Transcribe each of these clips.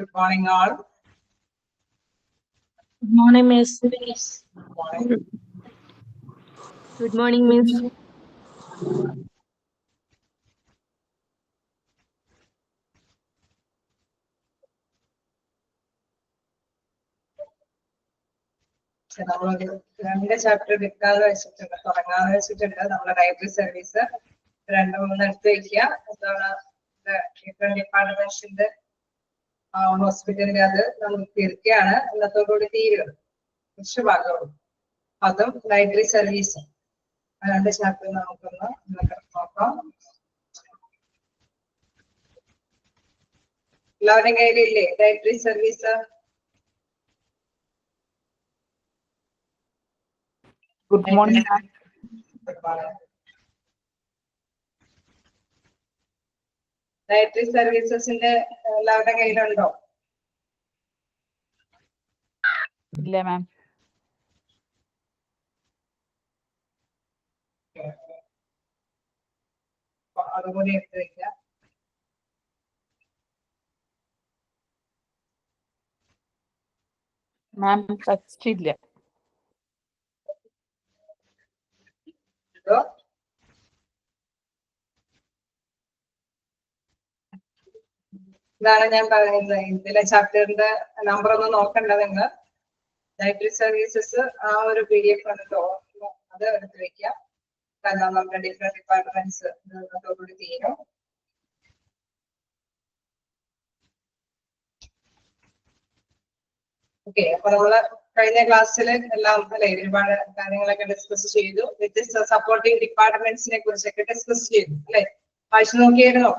Good morning, all. Good morning, Miss. Good morning. Good morning, Miss. നമ്മളൊരു 2 chapter എടുക്കാതെ വെച്ചിട്ടുണ്ട്, തുടങ്ങാതെ വെച്ചിട്ടുണ്ട്. നമ്മുടെ ലൈബ്രറി സർവീസ് 2-3 എടുത്ത് വയ്ക്കുക. എന്താണ് ഡിഫറെന്റ് ഡിപ്പാർട്ട്മെന്റ്സിന്റെ ഹോസ്പിറ്റലിന്റെ അത് നമുക്ക് തീർക്കുകയാണ്. ഇന്നത്തോടുകൂടി തീരുക. കുറച്ച് ഭാഗമുള്ളൂ. അതും ലൈബ്രറി സർവീസ് 2 ചാപ്റ്റർ നമുക്കൊന്ന് നോക്കാം. എല്ലാവരുടെയും കയ്യിലില്ലേ library service? Good morning. Library സർവീസസിന്റെ എല്ലാവരുടെ കയ്യിലുണ്ടോ? ഇല്ല മാം. അതുകൂടി എടുത്ത് വയ്ക്കുക. മാം ടെക്സ്റ്റ് ഇല്ല. ഇതാണ് ഞാൻ പറയുന്നത്. ഇതിലെ ചാപ്റ്ററിന്റെ നമ്പർ ഒന്നും നോക്കണ്ട നിങ്ങൾ. ലൈബ്രറി സർവീസസ് ആ ഒരു PDF ഉണ്ടോ അത് എടുത്ത് വെക്കുക. കാരണം നമ്മുടെ ഡിഫറെന്റ് ഡിപ്പാർട്ട്മെന്റ്സ് അതോടുകൂടി തീരും. ഓക്കെ, അപ്പൊ നമ്മള് കഴിഞ്ഞ ക്ലാസ്സിൽ എല്ലാം അല്ലെ ഒരുപാട് കാര്യങ്ങളൊക്കെ ഡിസ്കസ് ചെയ്തു. വ്യത്യസ്ത സപ്പോർട്ടിംഗ് ഡിപ്പാർട്ട്മെന്റ്സിനെ കുറിച്ചൊക്കെ ഡിസ്കസ് ചെയ്തു അല്ലെ. വായിച്ചു നോക്കിയായിരുന്നോ?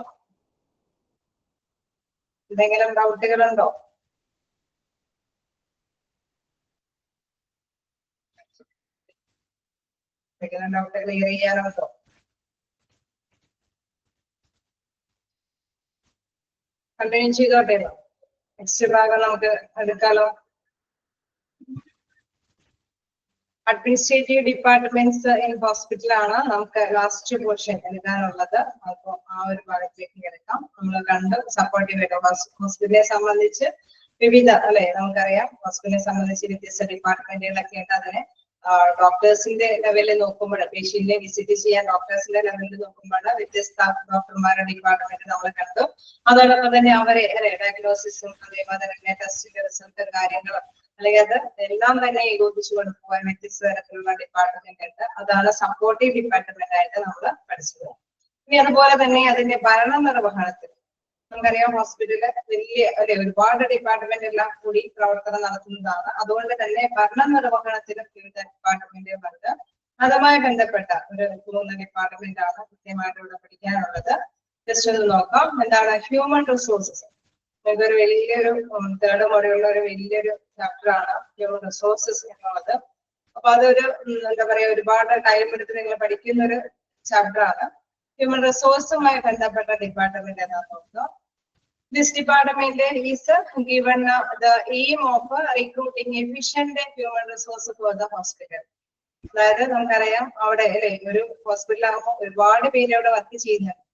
എന്തെങ്കിലും ഡൗട്ടുകളുണ്ടോ? എന്തെങ്കിലും ഡൗട്ട് ക്ലിയർ ചെയ്യാനുണ്ടോ? കണ്ടിന്യൂ ചെയ്തോട്ടെ. നെക്സ്റ്റ് ഭാഗം നമുക്ക് എടുക്കാലോ. അഡ്മിനിസ്ട്രേറ്റീവ് ഡിപ്പാർട്ട്മെന്റ്സ് ഇൻ ഹോസ്പിറ്റലാണ് നമുക്ക് ലാസ്റ്റ് പോർഷൻ എഴുതാനുള്ളത്. അപ്പൊ ആ ഒരു ഭാഗത്തേക്ക് കിടക്കാം. നമ്മൾ കണ്ട് സപ്പോർട്ടീവ് ഹോസ്പിറ്റലിനെ സംബന്ധിച്ച് വിവിധ അല്ലെ നമുക്കറിയാം. ഹോസ്പിറ്റലിനെ സംബന്ധിച്ച് വ്യത്യസ്ത ഡിപ്പാർട്ട്മെന്റുകളൊക്കെ ഉണ്ട്. അതിനെ ഡോക്ടേഴ്സിന്റെ ലെവലിൽ നോക്കുമ്പോൾ, പേഷ്യന്റിനെ വിസിറ്റ് ചെയ്യാൻ ഡോക്ടേഴ്സിന്റെ ലെവലിൽ നോക്കുമ്പോൾ വ്യത്യസ്ത ഡോക്ടർമാരുടെ ഡിപ്പാർട്ട്മെന്റ് നമ്മൾ കണ്ടു. അതോടൊപ്പം തന്നെ അവരെ ഡയഗ്നോസിസും അതേപോലെ തന്നെ ടെസ്റ്റിന്റെ റിസൾട്ടും കാര്യങ്ങളും അല്ലെങ്കിൽ അത് എല്ലാം തന്നെ ഏകോപിച്ചു കൊണ്ടുപോകാൻ വ്യത്യസ്ത തരത്തിലുള്ള ഡിപ്പാർട്ട്മെന്റ് ഉണ്ട്. അതാണ് സപ്പോർട്ടീവ് ഡിപ്പാർട്ട്മെന്റ് ആയിട്ട് നമ്മൾ പഠിച്ചത്. ഇനി അതുപോലെ തന്നെ അതിന്റെ ഭരണ നിർവഹണത്തിൽ നമുക്കറിയാം ഹോസ്പിറ്റലില് വലിയ അല്ലെ ഒരുപാട് ഡിപ്പാർട്ട്മെന്റ് എല്ലാം കൂടി പ്രവർത്തനം നടത്തുന്നതാണ്. അതുകൊണ്ട് തന്നെ ഭരണ നിർവഹണത്തിലും വിവിധ ഡിപ്പാർട്ട്മെന്റുകളുണ്ട്. അതുമായി ബന്ധപ്പെട്ട ഒരു 3 ഡിപ്പാർട്ട്മെന്റ് ആണ് കൃത്യമായിട്ട് ഇവിടെ പഠിക്കാനുള്ളത്. ജസ്റ്റ് ഒന്ന് നോക്കാം. എന്താണ് ഹ്യൂമൻ റിസോഴ്സസ്? ഇതൊരു വലിയൊരു തേർഡ് മോഡലുള്ള ഒരു വലിയൊരു ചാപ്റ്റർ ആണ് ഹ്യൂമൻ റിസോഴ്സസ് എന്നുള്ളത്. അപ്പൊ അതൊരു എന്താ പറയാ ഒരുപാട് ടൈം എടുത്ത് നിങ്ങൾ പഠിക്കുന്ന ഒരു ചാപ്റ്റർ ആണ്. ഹ്യൂമൻ റിസോഴ്സുമായി ബന്ധപ്പെട്ട ഡിപ്പാർട്ട്മെന്റ് എന്നാണ് നോക്കുക. This department is given the aim of recruiting efficient human resource for the hospital. അതായത് നമുക്കറിയാം അവിടെ അല്ലെ ഒരു ഹോസ്പിറ്റൽ ആകുമ്പോൾ ഒരുപാട് പേര് അവിടെ വർക്ക് ചെയ്യുന്നുണ്ട്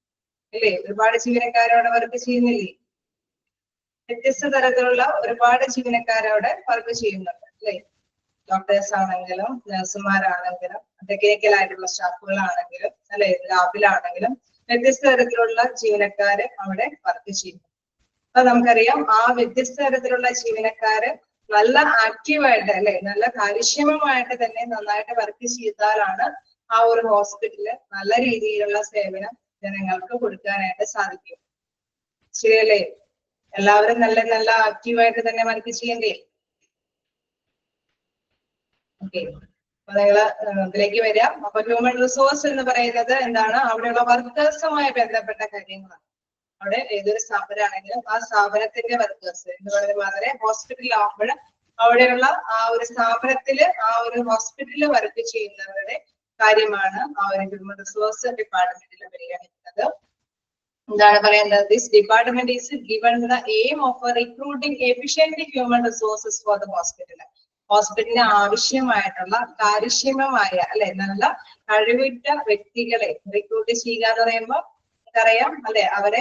അല്ലേ. ഒരുപാട് ജീവനക്കാരവിടെ വർക്ക് ചെയ്യുന്നില്ലേ? വ്യത്യസ്ത തരത്തിലുള്ള ഒരുപാട് ജീവനക്കാരവിടെ വർക്ക് ചെയ്യുന്നുണ്ട് അല്ലെ. ഡോക്ടേഴ്സ് ആണെങ്കിലും നഴ്സുമാരാണെങ്കിലും ടെക്നിക്കൽ ആയിട്ടുള്ള സ്റ്റാഫുകളാണെങ്കിലും അല്ലെ ലാബിലാണെങ്കിലും വ്യത്യസ്ത തരത്തിലുള്ള ജീവനക്കാര് അവിടെ വർക്ക് ചെയ്യുന്നു. അപ്പൊ നമുക്കറിയാം ആ വ്യത്യസ്ത തരത്തിലുള്ള ജീവനക്കാര് നല്ല ആക്റ്റീവായിട്ട് അല്ലെ നല്ല കാര്യക്ഷമമായിട്ട് തന്നെ നന്നായിട്ട് വർക്ക് ചെയ്താലാണ് ആ ഒരു ഹോസ്പിറ്റലില് നല്ല രീതിയിലുള്ള സേവനം ജനങ്ങൾക്ക് കൊടുക്കാനായിട്ട് സാധിക്കും. ശരിയല്ലേ? എല്ലാവരും നല്ല ആക്റ്റീവായിട്ട് തന്നെ വർക്ക് ചെയ്യണ്ടേ? ഓക്കെ, അപ്പൊ നിങ്ങള് ഇതിലേക്ക് വരാം. അപ്പൊ ഹ്യൂമൻ റിസോഴ്സ് എന്ന് പറയുന്നത് എന്താണ്? അവിടെയുള്ള വർക്കേഴ്സുമായി ബന്ധപ്പെട്ട കാര്യങ്ങളാണ്. അവിടെ ഏതൊരു സ്ഥാപനമാണെങ്കിലും ആ സ്ഥാപനത്തിന്റെ വർക്കേഴ്സ് എന്ന് പറയുന്നത് വളരെ ഹോസ്പിറ്റലിലാകുമ്പോൾ അവിടെയുള്ള ആ ഒരു സ്ഥാപനത്തില് ആ ഒരു ഹോസ്പിറ്റലിൽ വർക്ക് ചെയ്യുന്നവരുടെ കാര്യമാണ് ആ ഒരു ഹ്യൂമൻ റിസോഴ്സ് ഡിപ്പാർട്ട്മെന്റിൽ പരിഗണിക്കുന്നത്. എന്താണ് പറയുന്നത്? This department is given the aim of recruiting efficient human resources for the hospital. ഹോസ്പിറ്റലിന് ആവശ്യമായിട്ടുള്ള കാര്യക്ഷമമായ അല്ലെ നല്ല കഴിവുറ്റ വ്യക്തികളെ റിക്രൂട്ട് ചെയ്യുക എന്ന് പറയുമ്പോൾ നമുക്കറിയാം അല്ലെ, അവരെ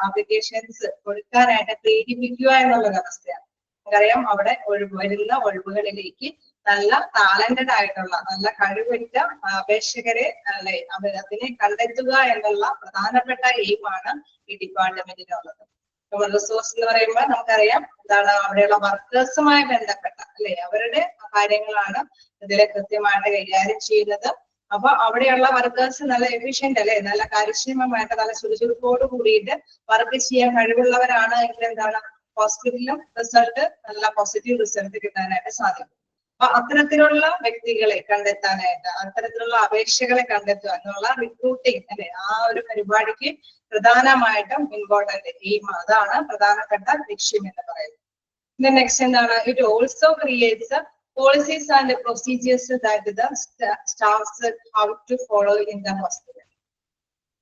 ആപ്ലിക്കേഷൻസ് കൊടുക്കാനായിട്ട് പ്രേരിപ്പിക്കുക എന്നുള്ളൊരു അവസ്ഥയാണ്. നമുക്കറിയാം അവിടെ വരുന്ന ഒഴിവുകളിലേക്ക് നല്ല ടാലന്റഡ് ആയിട്ടുള്ള നല്ല കഴിവുറ്റ അപേക്ഷകരെ അല്ലെ അതിനെ കണ്ടെത്തുക എന്നുള്ള പ്രധാനപ്പെട്ട എയിമാണ് ഈ ഡിപ്പാർട്ട്മെന്റിനുള്ളത്. ഹ്യൂമൻ റിസോഴ്സ് എന്ന് പറയുമ്പോൾ നമുക്കറിയാം എന്താണ്, അവിടെയുള്ള വർക്കേഴ്സുമായി ബന്ധപ്പെട്ട അല്ലെ അവരുടെ കാര്യങ്ങളാണ് ഇതിലെ കൃത്യമായിട്ട് കൈകാര്യം ചെയ്യുന്നത്. അപ്പൊ അവിടെയുള്ള വർക്കേഴ്സ് നല്ല എഫിഷ്യന്റ് അല്ലെ, നല്ല കാര്യക്ഷമമായിട്ട് നല്ല ചുറുചുറുക്കോട് കൂടിയിട്ട് വർക്ക് ചെയ്യാൻ കഴിവുള്ളവരാണ് എങ്കിൽ എന്താണ് ഹോസ്പിറ്റലിലും റിസൾട്ട് നല്ല പോസിറ്റീവ് റിസൾട്ട് കിട്ടാനായിട്ട് സാധിക്കും. അപ്പൊ അത്തരത്തിലുള്ള വ്യക്തികളെ കണ്ടെത്താനായിട്ട്, അത്തരത്തിലുള്ള അപേക്ഷകളെ കണ്ടെത്തുക എന്നുള്ള റിക്രൂട്ടിങ് അല്ലെ ആ ഒരു പരിപാടിക്ക് പ്രധാനമായിട്ടും ഇമ്പോർട്ടന്റ് എയിം, അതാണ് പ്രധാനപ്പെട്ട ലക്ഷ്യം എന്ന് പറയുന്നത്. നെക്സ്റ്റ് എന്താണ്, it also creates policies and procedures that the staffs have to follow in the hospital.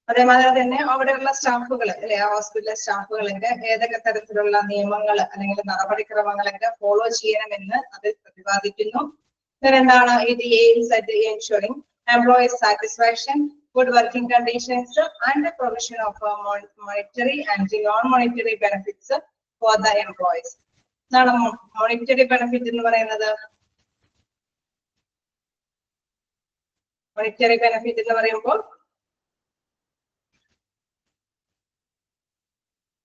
അതേമാതിരി തന്നെ അവിടെയുള്ള സ്റ്റാഫുകൾ അല്ലെ ആ ഹോസ്പിറ്റലിലെ സ്റ്റാഫുകളൊക്കെ ഏതൊക്കെ തരത്തിലുള്ള നിയമങ്ങൾ അല്ലെങ്കിൽ നടപടിക്രമങ്ങളൊക്കെ ഫോളോ ചെയ്യണമെന്ന് അത് പ്രതിപാദിക്കുന്നു. എന്താണ്, ഇത് aims at ensuring employees satisfaction, good working conditions and the provision of monetary and non-monetary benefits for the employees. എന്താണ് മോണിറ്ററി ബെനിഫിറ്റ് എന്ന് പറയുന്നത്? മോണിറ്ററി ബെനിഫിറ്റ് എന്ന് പറയുമ്പോൾ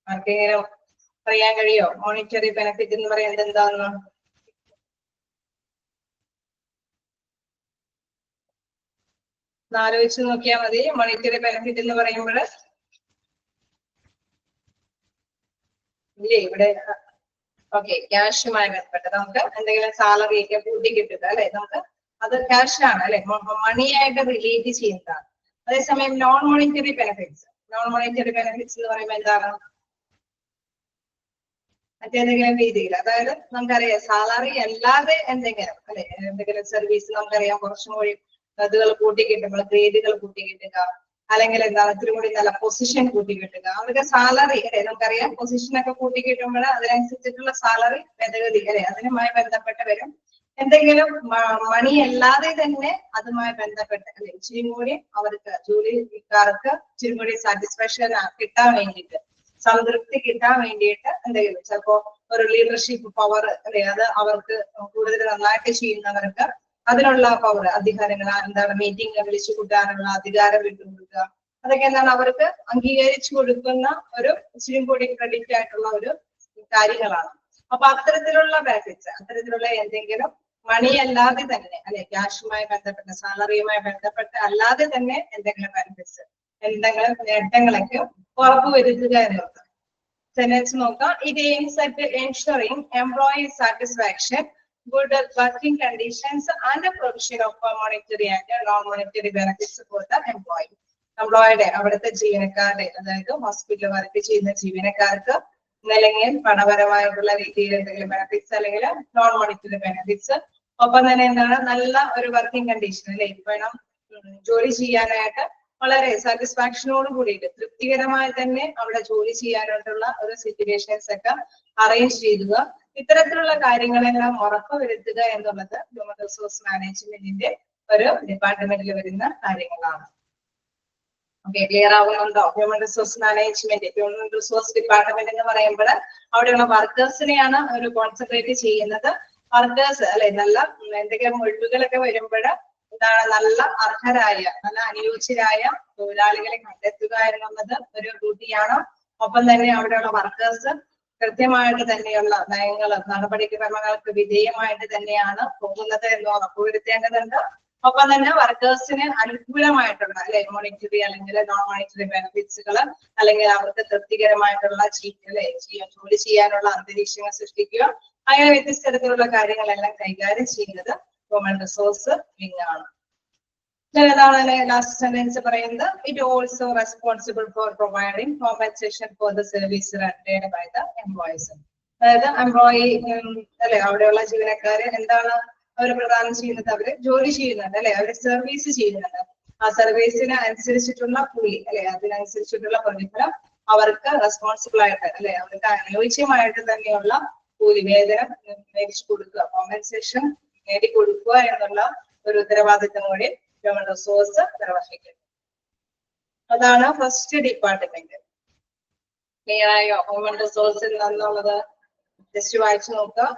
ആർക്കെങ്കിലും അറിയാൻ കഴിയോ മോണിറ്ററി ബെനിഫിറ്റ് എന്ന് പറയുന്നത് എന്താന്ന്? ആലോചിച്ച് നോക്കിയാൽ മതി. മോണിറ്ററി ബെനിഫിറ്റ് എന്ന് പറയുമ്പോൾ ഇല്ലേ ഇവിടെ ഓക്കെ ക്യാഷുമായി ബന്ധപ്പെട്ട് നമുക്ക് എന്തെങ്കിലും സാലറി ഒക്കെ കൂട്ടി കിട്ടുക അല്ലെ, നമുക്ക് അത് ക്യാഷ് ആണ് അല്ലെ, മണിയായിട്ട് റിലേറ്റ് ചെയ്യുന്നതാണ്. അതേസമയം നോൺ മോണിറ്ററി ബെനിഫിറ്റ്സ് എന്ന് പറയുമ്പോൾ എന്താണ്? മറ്റേതെങ്കിലും രീതിയിൽ, അതായത് നമുക്കറിയാം സാലറി അല്ലാതെ എന്തെങ്കിലും അല്ലെ, എന്തെങ്കിലും സർവീസ് നമുക്കറിയാം കുറച്ചും കൂടി അതുകൾ കൂട്ടിക്കിട്ടുമ്പോൾ ഗ്രേഡുകൾ കൂട്ടിക്കിട്ടുക, അല്ലെങ്കിൽ എന്താണ് ഇത്തിരി കൂടി നല്ല പൊസിഷൻ കൂട്ടിക്കിട്ടുക, അതൊക്കെ സാലറി അല്ലെ. നമുക്കറിയാം പൊസിഷനൊക്കെ കൂട്ടിക്കിട്ടുമ്പോൾ അതിനനുസരിച്ചിട്ടുള്ള സാലറി ഭേദഗതി അല്ലെ അതിനുമായി ബന്ധപ്പെട്ട് വരും. എന്തെങ്കിലും മണി അല്ലാതെ തന്നെ അതുമായി ബന്ധപ്പെട്ട് അല്ലെ ഇച്ചിരി കൂടി അവർക്ക് ജോലിക്കാർക്ക് ഇച്ചിരി കൂടി സാറ്റിസ്ഫാക്ഷൻ കിട്ടാൻ വേണ്ടിയിട്ട്, സംതൃപ്തി കിട്ടാൻ വേണ്ടിയിട്ട് എന്തെങ്കിലും ചിലപ്പോ ഒരു ലീഡർഷിപ്പ് പവർ അല്ലെ അത് അവർക്ക് കൂടുതൽ നന്നായിട്ട് ചെയ്യുന്നവർക്ക് അതിനുള്ള പവർ, അധികാരങ്ങൾ എന്താണ് മീറ്റിംഗ് വിളിച്ചു കൂട്ടാനുള്ള അധികാരം വിട്ടുകൊടുക്കുക, അതൊക്കെ എന്താണ് അവർക്ക് അംഗീകരിച്ചു കൊടുക്കുന്ന ഒരു ഇച്ചിരി കൂടി ക്രെഡിറ്റ് ആയിട്ടുള്ള ഒരു കാര്യങ്ങളാണ്. അപ്പൊ അത്തരത്തിലുള്ള ബെനിഫിറ്റ്സ്, അത്തരത്തിലുള്ള എന്തെങ്കിലും മണി അല്ലാതെ തന്നെ അല്ലെ ക്യാഷുമായി ബന്ധപ്പെട്ട സാലറിയുമായി ബന്ധപ്പെട്ട് അല്ലാതെ തന്നെ എന്തെങ്കിലും ബെനിഫിറ്റ്സ്, എന്തെങ്കിലും നേട്ടങ്ങളൊക്കെ ഉറപ്പുവരുത്തുക എന്നുള്ളത്. സെന്റൻസ് നോക്കാം. ഇത് aims at ensuring employee satisfaction, good working conditions and the provision of monetary and non-monetary benefits for the employee. എംപ്ലോയിയുടെ അവിടുത്തെ ജീവനക്കാരുടെ, അതായത് ഹോസ്പിറ്റലിൽ വർക്ക് ചെയ്യുന്ന ജീവനക്കാർക്ക് അല്ലെങ്കിൽ പണപരമായിട്ടുള്ള രീതിയിൽ എന്തെങ്കിലും ബെനിഫിറ്റ്സ് അല്ലെങ്കിൽ നോൺ മോണിറ്ററി ബെനിഫിറ്റ്സ്, ഒപ്പം തന്നെ എന്താണ് നല്ല ഒരു വർക്കിംഗ് കണ്ടീഷൻ അല്ലെ, വേണം ജോലി ചെയ്യാനായിട്ട് വളരെ സാറ്റിസ്ഫാക്ഷനോട് കൂടിയിട്ട് തൃപ്തികരമായി തന്നെ അവിടെ ജോലി ചെയ്യാനായിട്ടുള്ള ഒരു സിറ്റുവേഷൻസ് ഒക്കെ അറേഞ്ച് ചെയ്യുക. ഇത്തരത്തിലുള്ള കാര്യങ്ങളെല്ലാം ഉറപ്പുവരുത്തുക എന്നുള്ളത് ഹ്യൂമൻ റിസോഴ്സ് മാനേജ്മെന്റിന്റെ ഒരു ഡിപ്പാർട്ട്മെന്റിൽ വരുന്ന കാര്യങ്ങളാണ്. ഓക്കെ, ക്ലിയർ ആവുന്നുണ്ടോ? Human resource management, human resource department എന്ന് പറയുമ്പോൾ അവിടെയുള്ള വർക്കേഴ്സിനെയാണ് ഒരു കോൺസെൻട്രേറ്റ് ചെയ്യുന്നത്. വർക്കേഴ്സ് അല്ലെ നല്ല എന്തെങ്കിലും ഒഴിവുകളൊക്കെ വരുമ്പോൾ എന്താണ് നല്ല അർഹരായ നല്ല അനുയോജ്യരായ തൊഴിലാളികളെ കണ്ടെത്തുക എന്നുള്ളത് ഒരു ഡ്യൂട്ടിയാണ്. ഒപ്പം തന്നെ അവിടെയുള്ള വർക്കേഴ്സ് കൃത്യമായിട്ട് തന്നെയുള്ള നയങ്ങളും നടപടിക്രമങ്ങൾക്ക് വിധേയമായിട്ട് തന്നെയാണ് പോകുന്നത് എന്ന് ഉറപ്പുവരുത്തേണ്ടതുണ്ട്. ഒപ്പം തന്നെ വർക്കേഴ്സിന് അനുകൂലമായിട്ടുള്ള അല്ലെ മോണിറ്ററി അല്ലെങ്കിൽ നോൺ മോണിറ്ററി ബെനിഫിറ്റ്സുകൾ അല്ലെങ്കിൽ അവർക്ക് തൃപ്തികരമായിട്ടുള്ള ജോലി ചെയ്യാനുള്ള അന്തരീക്ഷങ്ങൾ സൃഷ്ടിക്കുക, അങ്ങനെ വ്യത്യസ്ത തരത്തിലുള്ള കാര്യങ്ങളെല്ലാം കൈകാര്യം ചെയ്യുന്നത് ഹ്യൂമൻ റിസോഴ്സ് വിങ് ആണ്. ഏതാണ് ലാസ്റ്റ് സെന്റൻസ് പറയുന്നത്? It also responsible for providing compensation for the service rendered by the employees. അതായത് എംപ്ലോയി അല്ലെ അവിടെയുള്ള ജീവനക്കാര് എന്താണ് അവർ പ്രദാനം ചെയ്യുന്നത്? അവര് ജോലി ചെയ്യുന്നുണ്ട് അല്ലെ, അവര് സർവീസ് ചെയ്യുന്നുണ്ട്. ആ സർവീസിന് അനുസരിച്ചിട്ടുള്ള കൂലി അല്ലെ അതിനനുസരിച്ചിട്ടുള്ള പ്രതിഫലം അവർക്ക് റെസ്പോൺസിബിൾ ആയിട്ട് അല്ലെ അവർക്ക് അനുയോജ്യമായിട്ട് തന്നെയുള്ള കൂലി വേതനം മേടിച്ചു കൊടുക്കുക, കോമ്പൻസേഷൻ നേടിക്കൊടുക്കുക എന്നുള്ള ഒരു ഉത്തരവാദിത്തം കൂടി ഹ്യൂമൻ റിസോഴ്സ് നിർവഹിക്കും. അതാണ് ഫസ്റ്റ് ഡിപ്പാർട്ട്മെന്റ്. ക്ലിയർ ആയോ? ഹ്യൂമൻ റിസോഴ്സ് എന്താണെന്നുള്ളത് ജസ്റ്റ് വായിച്ചു നോക്കുക.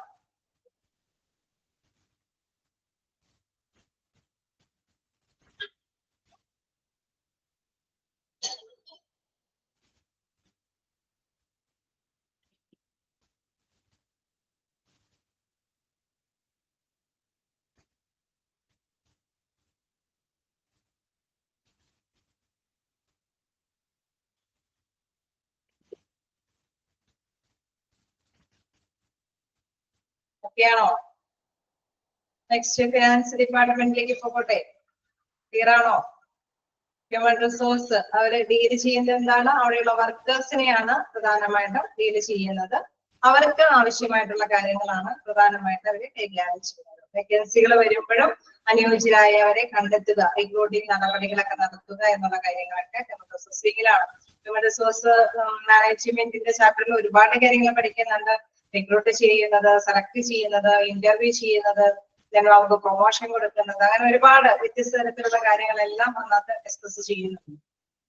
ഓക്കെയാണോ? നെക്സ്റ്റ് ഫിനാൻസ് ഡിപ്പാർട്ട്മെന്റിലേക്ക് പോകട്ടെ. ക്ലിയർ ആണോ? ഹ്യൂമൻ റിസോഴ്സ് അവര് ഡീല് ചെയ്യുന്നത് എന്താണ്? അവിടെയുള്ള വർക്കേഴ്സിനെയാണ് പ്രധാനമായിട്ടും ഡീല് ചെയ്യുന്നത്. അവർക്ക് ആവശ്യമായിട്ടുള്ള കാര്യങ്ങളാണ് പ്രധാനമായിട്ട് അവര് കൈകാര്യം ചെയ്യുന്നത്. വേക്കൻസികൾ വരുമ്പോഴും അനുയോജ്യരായവരെ കണ്ടെത്തുക, റിക്രൂട്ടിംഗ് നടപടികളൊക്കെ നടത്തുക എന്നുള്ള കാര്യങ്ങളൊക്കെ ഹ്യൂമൻ റിസോഴ്സിലാണ്. ഹ്യൂമൻ റിസോഴ്സ് മാനേജ്മെന്റിന്റെ ചാപ്റ്ററിൽ ഒരുപാട് കാര്യങ്ങൾ പഠിക്കുന്നുണ്ട്. റിക്രൂട്ട് ചെയ്യുന്നത്, സെലക്ട് ചെയ്യുന്നത്, ഇന്റർവ്യൂ ചെയ്യുന്നത്, നമുക്ക് പ്രൊമോഷൻ കൊടുക്കുന്നത്, അങ്ങനെ ഒരുപാട് വ്യത്യസ്ത തരത്തിലുള്ള കാര്യങ്ങളെല്ലാം അതിനകത്ത് ഡിസ്കസ് ചെയ്യുന്നുണ്ട്.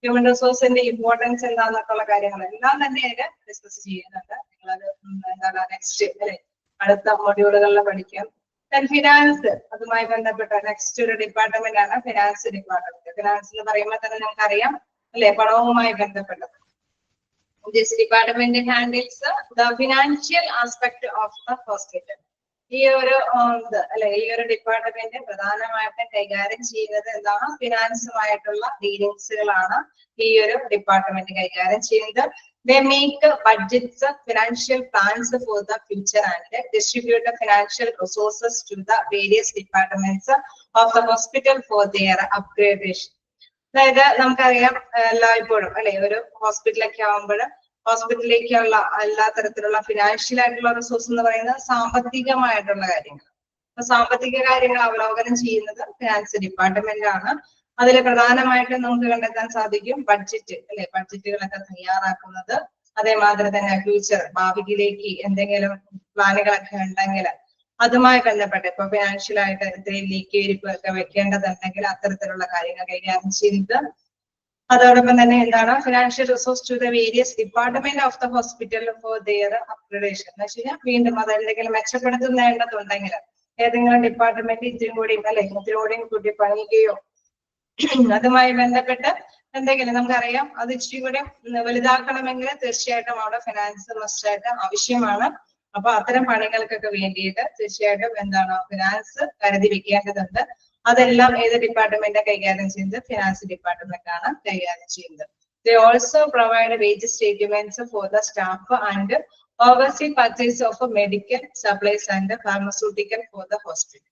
ഹ്യൂമൻ റിസോഴ്സിന്റെ ഇമ്പോർട്ടൻസ് എന്താണെന്നൊക്കെയുള്ള കാര്യങ്ങളെല്ലാം തന്നെ അതിൽ ഡിസ്കസ് ചെയ്യുന്നുണ്ട്. നിങ്ങളത് എന്താണ് നെക്സ്റ്റ് അല്ലെ അടുത്ത മൊഡ്യൂളുകളിൽ പഠിക്കാം. ഫിനാൻസ്, അതുമായി ബന്ധപ്പെട്ട നെക്സ്റ്റ് ഒരു ഡിപ്പാർട്ട്മെന്റ് ആണ് ഫിനാൻസ് ഡിപ്പാർട്ട്മെന്റ്. ഫിനാൻസ് എന്ന് പറയുമ്പോൾ തന്നെ നിങ്ങൾക്ക് അറിയാം അല്ലെ, പണവുമായി ബന്ധപ്പെട്ടത്. This department handles the financial aspect of the hospital. ഈ ഒരു അല്ലെ ഈ ഒരു ഡിപ്പാർട്ട്മെന്റ് പ്രധാനമായിട്ടും കൈകാര്യം ചെയ്യുന്നത് എന്താണ്? ഫിനാൻസുമായിട്ടുള്ള ഡീലിങ്സുകളാണ് ഈ ഒരു ഡിപ്പാർട്ട്മെന്റ് കൈകാര്യം ചെയ്യുന്നത്. They make budgets, financial plans for the future and distribute the financial resources to the various departments of the hospital for their upgradation. അതായത് നമുക്കറിയാം എല്ലായ്പ്പോഴും അല്ലെ ഒരു ഹോസ്പിറ്റലൊക്കെ ആവുമ്പോൾ ഹോസ്പിറ്റലിലേക്കുള്ള എല്ലാ തരത്തിലുള്ള ഫിനാൻഷ്യൽ ആയിട്ടുള്ള റിസോഴ്സ് എന്ന് പറയുന്നത് സാമ്പത്തികമായിട്ടുള്ള കാര്യങ്ങൾ. അപ്പൊ സാമ്പത്തിക കാര്യങ്ങൾ അവലോകനം ചെയ്യുന്നത് ഫിനാൻസ് ഡിപ്പാർട്ട്മെന്റ് ആണ്. അതിൽ പ്രധാനമായിട്ടും നമുക്ക് കണ്ടെത്താൻ സാധിക്കും ബഡ്ജറ്റ് അല്ലെ, ബഡ്ജറ്റുകളൊക്കെ തയ്യാറാക്കുന്നത്. അതേമാതിരി തന്നെ ഫ്യൂച്ചർ, ഭാവിയിലേക്ക് എന്തെങ്കിലും പ്ലാനുകളൊക്കെ ഉണ്ടെങ്കിൽ അതുമായി ബന്ധപ്പെട്ട് ഇപ്പൊ ഫിനാൻഷ്യൽ ആയിട്ട് എന്തെങ്കിലും ലീക്കേജ് ഒക്കെ വെക്കേണ്ടതുണ്ടെങ്കിൽ അത്തരത്തിലുള്ള കാര്യങ്ങൾ കൈകാര്യം ചെയ്ത്, അതോടൊപ്പം തന്നെ എന്താണ് financial resource to the various department of the hospital for their upgradation എന്ന് വെച്ച് കഴിഞ്ഞാൽ വീണ്ടും അത് എന്തെങ്കിലും മെച്ചപ്പെടുത്തുന്നേണ്ടതുണ്ടെങ്കിൽ ഏതെങ്കിലും ഡിപ്പാർട്ട്മെന്റ് ഇത്തിരി കൂടി അല്ലെ ഇത്തിരി കൂടി പണിയുകയോ അതുമായി ബന്ധപ്പെട്ട് എന്തെങ്കിലും നമുക്കറിയാം അത് ഇച്ചിരി കൂടി വലുതാക്കണമെങ്കിൽ തീർച്ചയായിട്ടും അവിടെ ഫിനാൻസ് മസ്റ്റായിട്ട് ആവശ്യമാണ്. അപ്പൊ അത്തരം പണികൾക്കൊക്കെ വേണ്ടിയിട്ട് തീർച്ചയായിട്ടും എന്താണ് ഫിനാൻസ് കരുതി വെക്കേണ്ടതുണ്ട്. അതെല്ലാം ഏത് ഡിപ്പാർട്ട്മെന്റ് കൈകാര്യം ചെയ്യുന്നത്? ഫിനാൻസ് ഡിപ്പാർട്ട്മെന്റ് ആണ് കൈകാര്യം ചെയ്യുന്നത്. They also provide wage statements for the staff and oversee purchase of medical supplies and pharmaceutical for the hospital.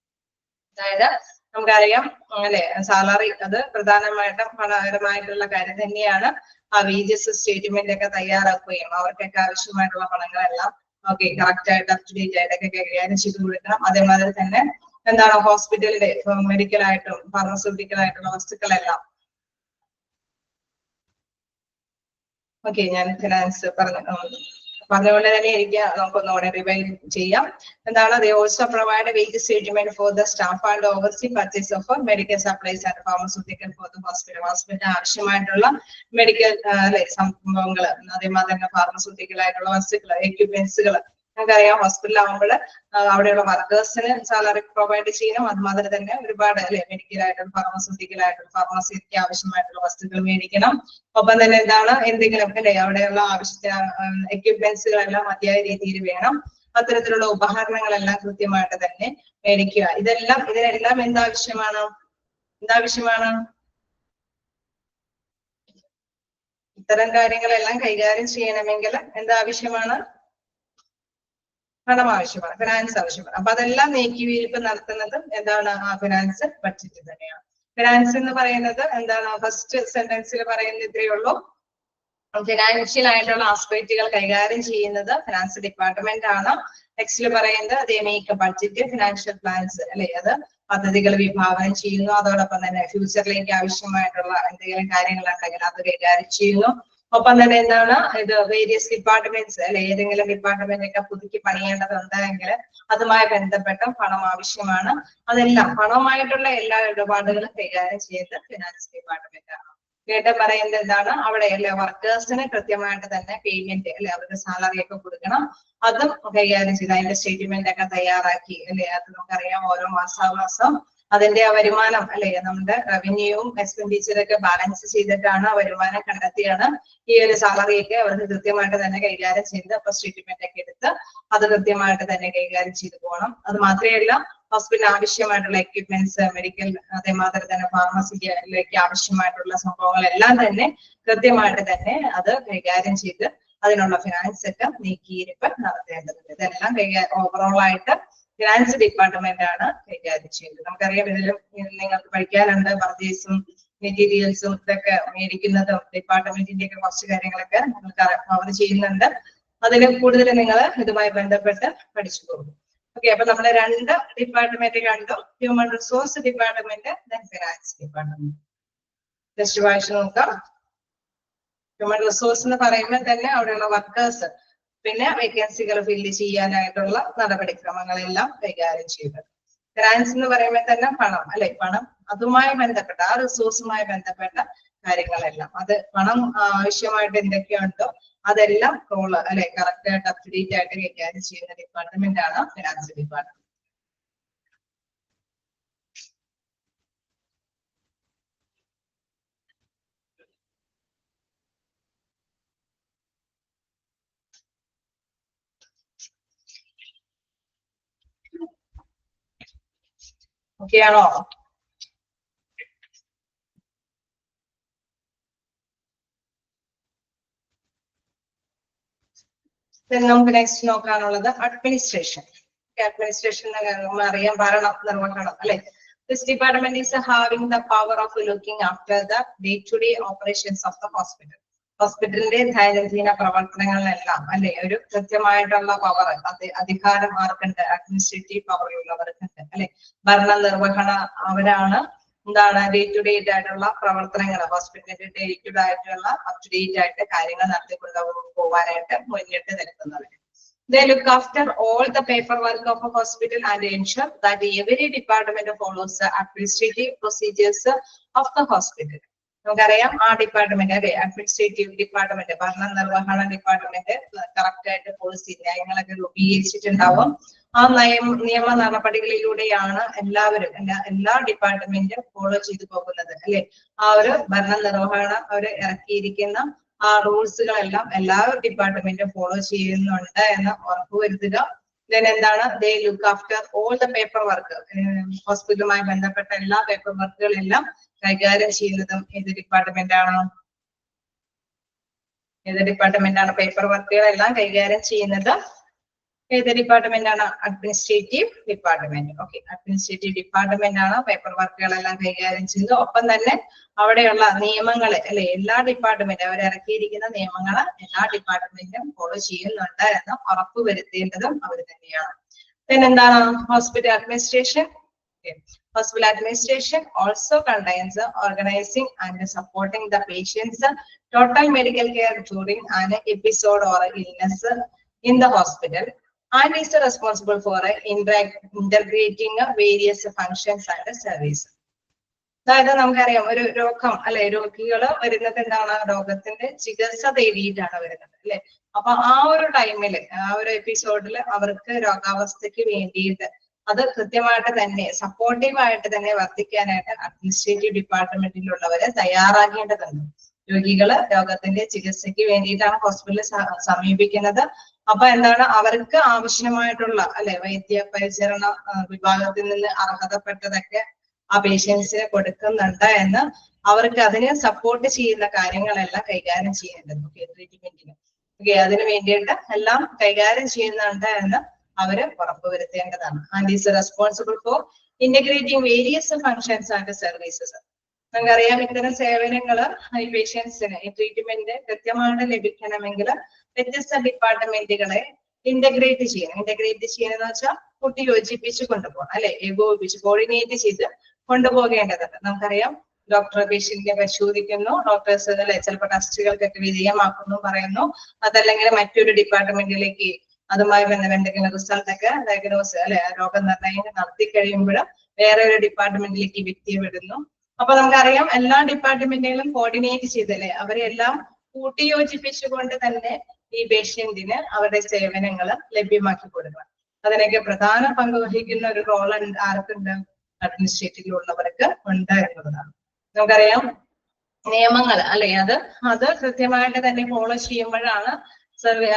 അതായത് നമുക്കറിയാം അല്ലെ സാലറി അത് പ്രധാനമായിട്ടും പണപരമായിട്ടുള്ള കാര്യം തന്നെയാണ്. ആ വേജസ് സ്റ്റേറ്റ്മെന്റ് ഒക്കെ തയ്യാറാക്കുകയും അവർക്കൊക്കെ ആവശ്യമായിട്ടുള്ള പണങ്ങളെല്ലാം ഓക്കെ കറക്റ്റ് ആയിട്ട് അപ് ടു ഡേറ്റ് ആയിട്ടൊക്കെ കൈകാര്യം ചെയ്ത് കൊടുക്കണം. അതേമാതിരി തന്നെ എന്താണ് ഹോസ്പിറ്റലിന്റെ മെഡിക്കൽ ആയിട്ടും ഫാർമസ്യൂട്ടിക്കൽ ആയിട്ടുള്ള വസ്തുക്കളെല്ലാം ഓക്കെ ഞാൻ ഫിനാൻസ് പറഞ്ഞുകൊണ്ട് തന്നെ എനിക്ക് നമുക്കൊന്നുകൂടെ റിവൈവ് ചെയ്യാം. എന്താണ് they also provide wage statement for the staff and oversee purchase of medical supplies and pharmaceutical for the hospital. ഹോസ്പിറ്റലിന് ആവശ്യമായിട്ടുള്ള മെഡിക്കൽ സംഭവങ്ങൾ, അതേമാതിരി തന്നെ ഫാർമസ്യൂട്ടിക്കൽ ആയിട്ടുള്ള വസ്തുക്കൾ, എക്യുപ്മെന്റ്സുകൾ നമുക്കറിയാം ഹോസ്പിറ്റൽ ആകുമ്പോൾ അവിടെയുള്ള വർക്കേഴ്സിന് സാലറി പ്രൊവൈഡ് ചെയ്യണം. അതുമാതിരി തന്നെ ഒരുപാട് അല്ലെ മെഡിക്കൽ ആയിട്ടും ഫാർമസ്യൂട്ടിക്കൽ ആയിട്ടും ഫാർമസിക്ക് ആവശ്യമായിട്ടുള്ള വസ്തുക്കൾ മേടിക്കണം. ഒപ്പം തന്നെ എന്താണ് എന്തെങ്കിലും അല്ലെ അവിടെയുള്ള ആവശ്യത്തിന് എക്യുപ്മെന്റ്സുകളെല്ലാം മതിയായ രീതിയിൽ വേണം. അത്തരത്തിലുള്ള ഉപകരണങ്ങളെല്ലാം കൃത്യമായിട്ട് തന്നെ മേടിക്കുക. ഇതിനെല്ലാം എന്താവശ്യമാണ്? ഇത്തരം കാര്യങ്ങളെല്ലാം കൈകാര്യം ചെയ്യണമെങ്കിൽ എന്താവശ്യമാണ്? പണം ആവശ്യമാണ്, ഫിനാൻസ് ആവശ്യമാണ്. അപ്പൊ അതെല്ലാം നീക്കിവീഴ്പ്പ് നടത്തുന്നത് എന്താണ്? ആ ഫിനാൻസ് ബഡ്ജറ്റ് തന്നെയാണ്. ഫിനാൻസ് എന്ന് പറയുന്നത് എന്താണ്? ഫസ്റ്റ് സെന്റൻസിൽ പറയുന്ന ഇത്രയേ ഉള്ളൂ. ഫിനാൻഷ്യൽ ആയിട്ടുള്ള ആസ്പെക്റ്റുകൾ കൈകാര്യം ചെയ്യുന്നത് ഫിനാൻസ് ഡിപ്പാർട്ട്മെന്റ് ആണ്. നെക്സ്റ്റിൽ പറയുന്നത് they make budget, financial plans അല്ലെ അത് പദ്ധതികൾ വിഭാവനം ചെയ്യുന്നു. അതോടൊപ്പം തന്നെ ഫ്യൂച്ചറിലേക്ക് ആവശ്യമായിട്ടുള്ള എന്തെങ്കിലും കാര്യങ്ങൾ ഉണ്ടെങ്കിൽ അത് കൈകാര്യം ചെയ്യുന്നു. ഒപ്പം തന്നെ എന്താണ് ഇത് വേരിയസ് ഡിപ്പാർട്ട്മെന്റ്സ് അല്ലെ ഏതെങ്കിലും ഡിപ്പാർട്ട്മെന്റ് ഒക്കെ പുതുക്കി പണിയേണ്ടതുണ്ടെങ്കിൽ അതുമായി ബന്ധപ്പെട്ട പണം ആവശ്യമാണ്. അതെല്ലാം പണവുമായിട്ടുള്ള എല്ലാ ഇടപാടുകളും കൈകാര്യം ചെയ്യുന്നത് ഫിനാൻസ് ഡിപ്പാർട്ട്മെന്റ് ആണ്. വീണ്ടും പറയുന്നത് എന്താണ്, അവിടെ അല്ലെ വർക്കേഴ്സിന് കൃത്യമായിട്ട് തന്നെ പേയ്മെന്റ് അല്ലെ അവരുടെ സാലറി ഒക്കെ കൊടുക്കണം. അതും കൈകാര്യം ചെയ്ത് അതിന്റെ സ്റ്റേറ്റ്മെന്റ് ഒക്കെ തയ്യാറാക്കി അല്ലെ. അത് നമുക്കറിയാം ഓരോ മാസാമാസം അതിന്റെ വരുമാനം അല്ലെ നമ്മുടെ റവന്യൂവും എക്സ്പെൻഡിച്ചറൊക്കെ ബാലൻസ് ചെയ്തിട്ടാണ് വരുമാനം കണ്ടെത്തിയാണ് ഈ ഒരു സാലറിയൊക്കെ അവർക്ക് കൃത്യമായിട്ട് തന്നെ കൈകാര്യം ചെയ്ത് അപ്പൊ സ്റ്റേറ്റ്മെന്റ് ഒക്കെ എടുത്ത് അത് കൃത്യമായിട്ട് തന്നെ കൈകാര്യം ചെയ്തു പോകണം. അത് മാത്രമല്ല ഹോസ്പിറ്റലിൽ ആവശ്യമായിട്ടുള്ള എക്യുപ്മെന്റ്സ്, മെഡിക്കൽ, അതേമാതിരി തന്നെ ഫാർമസിയിലേക്ക് ആവശ്യമായിട്ടുള്ള സംഭവങ്ങളെല്ലാം തന്നെ കൃത്യമായിട്ട് തന്നെ അത് കൈകാര്യം ചെയ്ത് അതിനുള്ള ഫിനാൻസ് ഒക്കെ നീക്കിയിരിപ്പ് നടത്തേണ്ടതുണ്ട്. ഇതെല്ലാം ഓവറോൾ ആയിട്ട് ഫിനാൻസ് ഡിപ്പാർട്ട്മെന്റ് ആണ് കൈകാര്യം ചെയ്യുന്നത്. നമുക്കറിയാം ഇതിലും നിങ്ങൾക്ക് പഠിക്കാനുണ്ട് പർച്ചേസും മെറ്റീരിയൽസും ഇതൊക്കെ മേടിക്കുന്നതും ഡിപ്പാർട്ട്മെന്റിന്റെ ഒക്കെ കുറച്ച് കാര്യങ്ങളൊക്കെ നിങ്ങൾക്ക് കവർ ചെയ്യുന്നുണ്ട്. അതിന് കൂടുതൽ നിങ്ങൾ ഇതുമായി ബന്ധപ്പെട്ട് പഠിച്ചു പോകും. ഓക്കെ, അപ്പൊ നമ്മുടെ 2 ഡിപ്പാർട്ട്മെന്റ് കണ്ടു, human resource department, finance department. Just വായിച്ചു നോക്കാം. ഹ്യൂമൻ റിസോഴ്സ് എന്ന് പറയുമ്പോൾ തന്നെ അവിടെയുള്ള വർക്കേഴ്സ്, പിന്നെ വേക്കൻസികൾ ഫില്ല് ചെയ്യാനായിട്ടുള്ള നടപടിക്രമങ്ങളെല്ലാം കൈകാര്യം ചെയ്യുന്നത്. ഫിനാൻസ് എന്ന് പറയുമ്പോൾ തന്നെ പണം അല്ലെ, പണം അതുമായി ബന്ധപ്പെട്ട ആ റിസോഴ്സുമായി ബന്ധപ്പെട്ട കാര്യങ്ങളെല്ലാം, അത് പണം ആവശ്യമായിട്ട് എന്തൊക്കെയുണ്ടോ അതെല്ലാം റോള് അല്ലെ കറക്റ്റ് ആയിട്ട് അപ് ടു ഡേറ്റ് ആയിട്ട് കൈകാര്യം ചെയ്യുന്ന ഡിപ്പാർട്ട്മെന്റ് ആണ് ഫിനാൻസ് ഡിപ്പാർട്ട്മെന്റ്. ഓക്കെ ആണോ? നമുക്ക് നെക്സ്റ്റ് നോക്കാനുള്ളത് അഡ്മിനിസ്ട്രേഷൻ. അഡ്മിനിസ്ട്രേഷൻ അറിയാം, ഭരണം നിർവഹണം അല്ലെ. This department is having the power of looking after the day-to-day operations of the hospital. ഹോസ്പിറ്റലിന്റെ ദൈനംദിന പ്രവർത്തനങ്ങളിലെല്ലാം അല്ലെ ഒരു കൃത്യമായിട്ടുള്ള പവർ, അധികാരം ആർക്കുണ്ട്? അഡ്മിനിസ്ട്രേറ്റീവ് പവർ ഉള്ളവർക്കുണ്ട് അല്ലെ. ഭരണ നിർവഹണ അവരാണ് എന്താണ് ഡേ ടു ഡേ ആയിട്ടുള്ള പ്രവർത്തനങ്ങൾ, ഹോസ്പിറ്റലിന്റെ ഡേ ടു ഡേ ആയിട്ടുള്ള അപ് ടു ഡേറ്റ് ആയിട്ട് കാര്യങ്ങൾ നടത്തിക്കൊണ്ടു പോകാനായിട്ട് മുന്നിട്ട് നിൽക്കുന്നവർ. They look after all the paperwork of a hospital and ensure that every department follows the administrative procedures of the hospital. നമുക്കറിയാം ആ ഡിപ്പാർട്ട്മെന്റ് അല്ലെ അഡ്മിനിസ്ട്രേറ്റീവ് ഡിപ്പാർട്ട്മെന്റ്, ഭരണ നിർവഹണ ഡിപ്പാർട്ട്മെന്റ് കറക്റ്റ് ആയിട്ട് പോളിസി നയങ്ങളൊക്കെ രൂപീകരിച്ചിട്ടുണ്ടാവും. ആ നിയമ നടപടികളിലൂടെയാണ് എല്ലാവരും എല്ലാ ഡിപ്പാർട്ട്മെന്റും ഫോളോ ചെയ്തു പോകുന്നത് അല്ലെ. ആ ഒരു ഭരണ നിർവഹണം അവർ ഇറക്കിയിരിക്കുന്ന ആ റൂൾസുകളെല്ലാം എല്ലാ ഡിപ്പാർട്ട്മെന്റും ഫോളോ ചെയ്യുന്നുണ്ട് എന്ന് ഉറപ്പുവരുത്തുക. ദെൻ എന്താണ്, they look after all the paper work, ഹോസ്പിറ്റലുമായി ബന്ധപ്പെട്ട എല്ലാ പേപ്പർ വർക്കുകളെല്ലാം കൈകാര്യം ചെയ്യുന്നതും ഏത് ഡിപ്പാർട്ട്മെന്റ് ആണ്? ഏത് ഡിപ്പാർട്ട്മെന്റ് ആണ് പേപ്പർ വർക്കുകളെല്ലാം കൈകാര്യം ചെയ്യുന്നത്? ഏത് ഡിപ്പാർട്ട്മെന്റ് ആണ്? Administrative department. Okay, administrative department ആണ് പേപ്പർ വർക്കുകളെല്ലാം കൈകാര്യം ചെയ്യുന്നത്. ഒപ്പം തന്നെ അവിടെയുള്ള നിയമങ്ങള് അല്ലെ എല്ലാ ഡിപ്പാർട്ട്മെന്റ് അവർ ഇറക്കിയിരിക്കുന്ന നിയമങ്ങള് എല്ലാ ഡിപ്പാർട്ട്മെന്റും ഫോളോ ചെയ്യുന്നുണ്ട് എന്ന് ഉറപ്പുവരുത്തേണ്ടതും അവർ തന്നെയാണ്. പിന്നെ എന്താണ് hospital administration? Hospital administration also contains organizing and supporting the patient's total medical care during an episode or illness in the hospital, and is responsible for integrating various functions and services. അതായത് നമുക്കറിയാം ഒരു രോഗം അല്ലെ, രോഗികള് വരുന്നത് എന്താണ്? രോഗത്തിന്റെ ചികിത്സ തേടിയിട്ടാണ് വരുന്നത് അല്ലെ. അപ്പൊ ആ ഒരു ടൈമില് ആ ഒരു എപ്പിസോഡില് അവർക്ക് രോഗാവസ്ഥയ്ക്ക് വേണ്ടിയിട്ട് അത് കൃത്യമായിട്ട് തന്നെ സപ്പോർട്ടീവ് ആയിട്ട് തന്നെ വർത്തിക്കാനായിട്ട് അഡ്മിനിസ്ട്രേറ്റീവ് ഡിപ്പാർട്ട്മെന്റിലുള്ളവരെ തയ്യാറാക്കേണ്ടതുണ്ട്. രോഗികള് രോഗത്തിന്റെ ചികിത്സയ്ക്ക് വേണ്ടിയിട്ടാണ് ഹോസ്പിറ്റലിൽ സമീപിക്കുന്നത്. അപ്പൊ എന്താണ് അവർക്ക് ആവശ്യമായിട്ടുള്ള അല്ലെ വൈദ്യ പരിചരണ വിഭാഗത്തിൽ നിന്ന് അർഹതപ്പെട്ടതൊക്കെ ആ പേഷ്യൻസിന് കൊടുക്കുന്നുണ്ട് എന്ന് അവർക്ക് അതിനെ സപ്പോർട്ട് ചെയ്യുന്ന കാര്യങ്ങളെല്ലാം കൈകാര്യം ചെയ്യേണ്ടത് ട്രീറ്റ്മെന്റിന്. ഓക്കെ, അതിന് വേണ്ടിയിട്ട് എല്ലാം കൈകാര്യം ചെയ്യുന്നുണ്ട് എന്ന് അവര് ഉറപ്പുവരുത്തേണ്ടതാണ്. And is responsible for integrating various functions and services. നമുക്കറിയാം ഇത്തരം സേവനങ്ങള് ഈ പേഷ്യൻസിന് ഈ ട്രീറ്റ്മെന്റ് കൃത്യമായിട്ട് ലഭിക്കണമെങ്കിൽ വ്യത്യസ്ത ഡിപ്പാർട്ട്മെന്റുകളെ ഇന്റഗ്രേറ്റ് ചെയ്യണം. ഇന്റഗ്രേറ്റ് ചെയ്യണമെന്ന് വെച്ചാൽ കൂട്ടി യോജിപ്പിച്ച് കൊണ്ടുപോകണം അല്ലെ, ഏകോപിപ്പിച്ച് കോർഡിനേറ്റ് ചെയ്ത് കൊണ്ടുപോകേണ്ടതുണ്ട്. നമുക്കറിയാം ഡോക്ടർ പേഷ്യന്റിനെ പരിശോധിക്കുന്നു, ഡോക്ടേഴ്സ് അല്ലെ ചിലപ്പോൾ ടെസ്റ്റുകൾക്കൊക്കെ വിധേയമാക്കുന്നു പറയുന്നു, അതല്ലെങ്കിൽ മറ്റൊരു ഡിപ്പാർട്ട്മെന്റിലേക്ക് അതുമായി ബന്ധപ്പെട്ട് റിസൾട്ടൊക്കെ ഡയഗ്നോസ് അല്ലെ രോഗനിർണയം നടത്തി കഴിയുമ്പോൾ വേറെ ഒരു ഡിപ്പാർട്ട്മെന്റിലേക്ക് വ്യക്തിയെ വിടുന്നു. അപ്പൊ നമുക്കറിയാം എല്ലാ ഡിപ്പാർട്ട്മെന്റുകളും കോർഡിനേറ്റ് ചെയ്തല്ലേ, അവരെല്ലാം കൂട്ടിയോജിപ്പിച്ചുകൊണ്ട് തന്നെ ഈ പേഷ്യന്റിന് അവരുടെ സേവനങ്ങൾ ലഭ്യമാക്കി കൊടുക്കണം. അതിനൊക്കെ പ്രധാന പങ്ക് വഹിക്കുന്ന ഒരു റോൾ ആർക്കുണ്ട്? അഡ്മിനിസ്ട്രേറ്റീവിലുള്ളവർക്ക് ഉണ്ട് എന്നുള്ളതാണ്. നമുക്കറിയാം നിയമങ്ങൾ അല്ലെ, അത് കൃത്യമായിട്ട് തന്നെ ഫോളോ ചെയ്യുമ്പോഴാണ്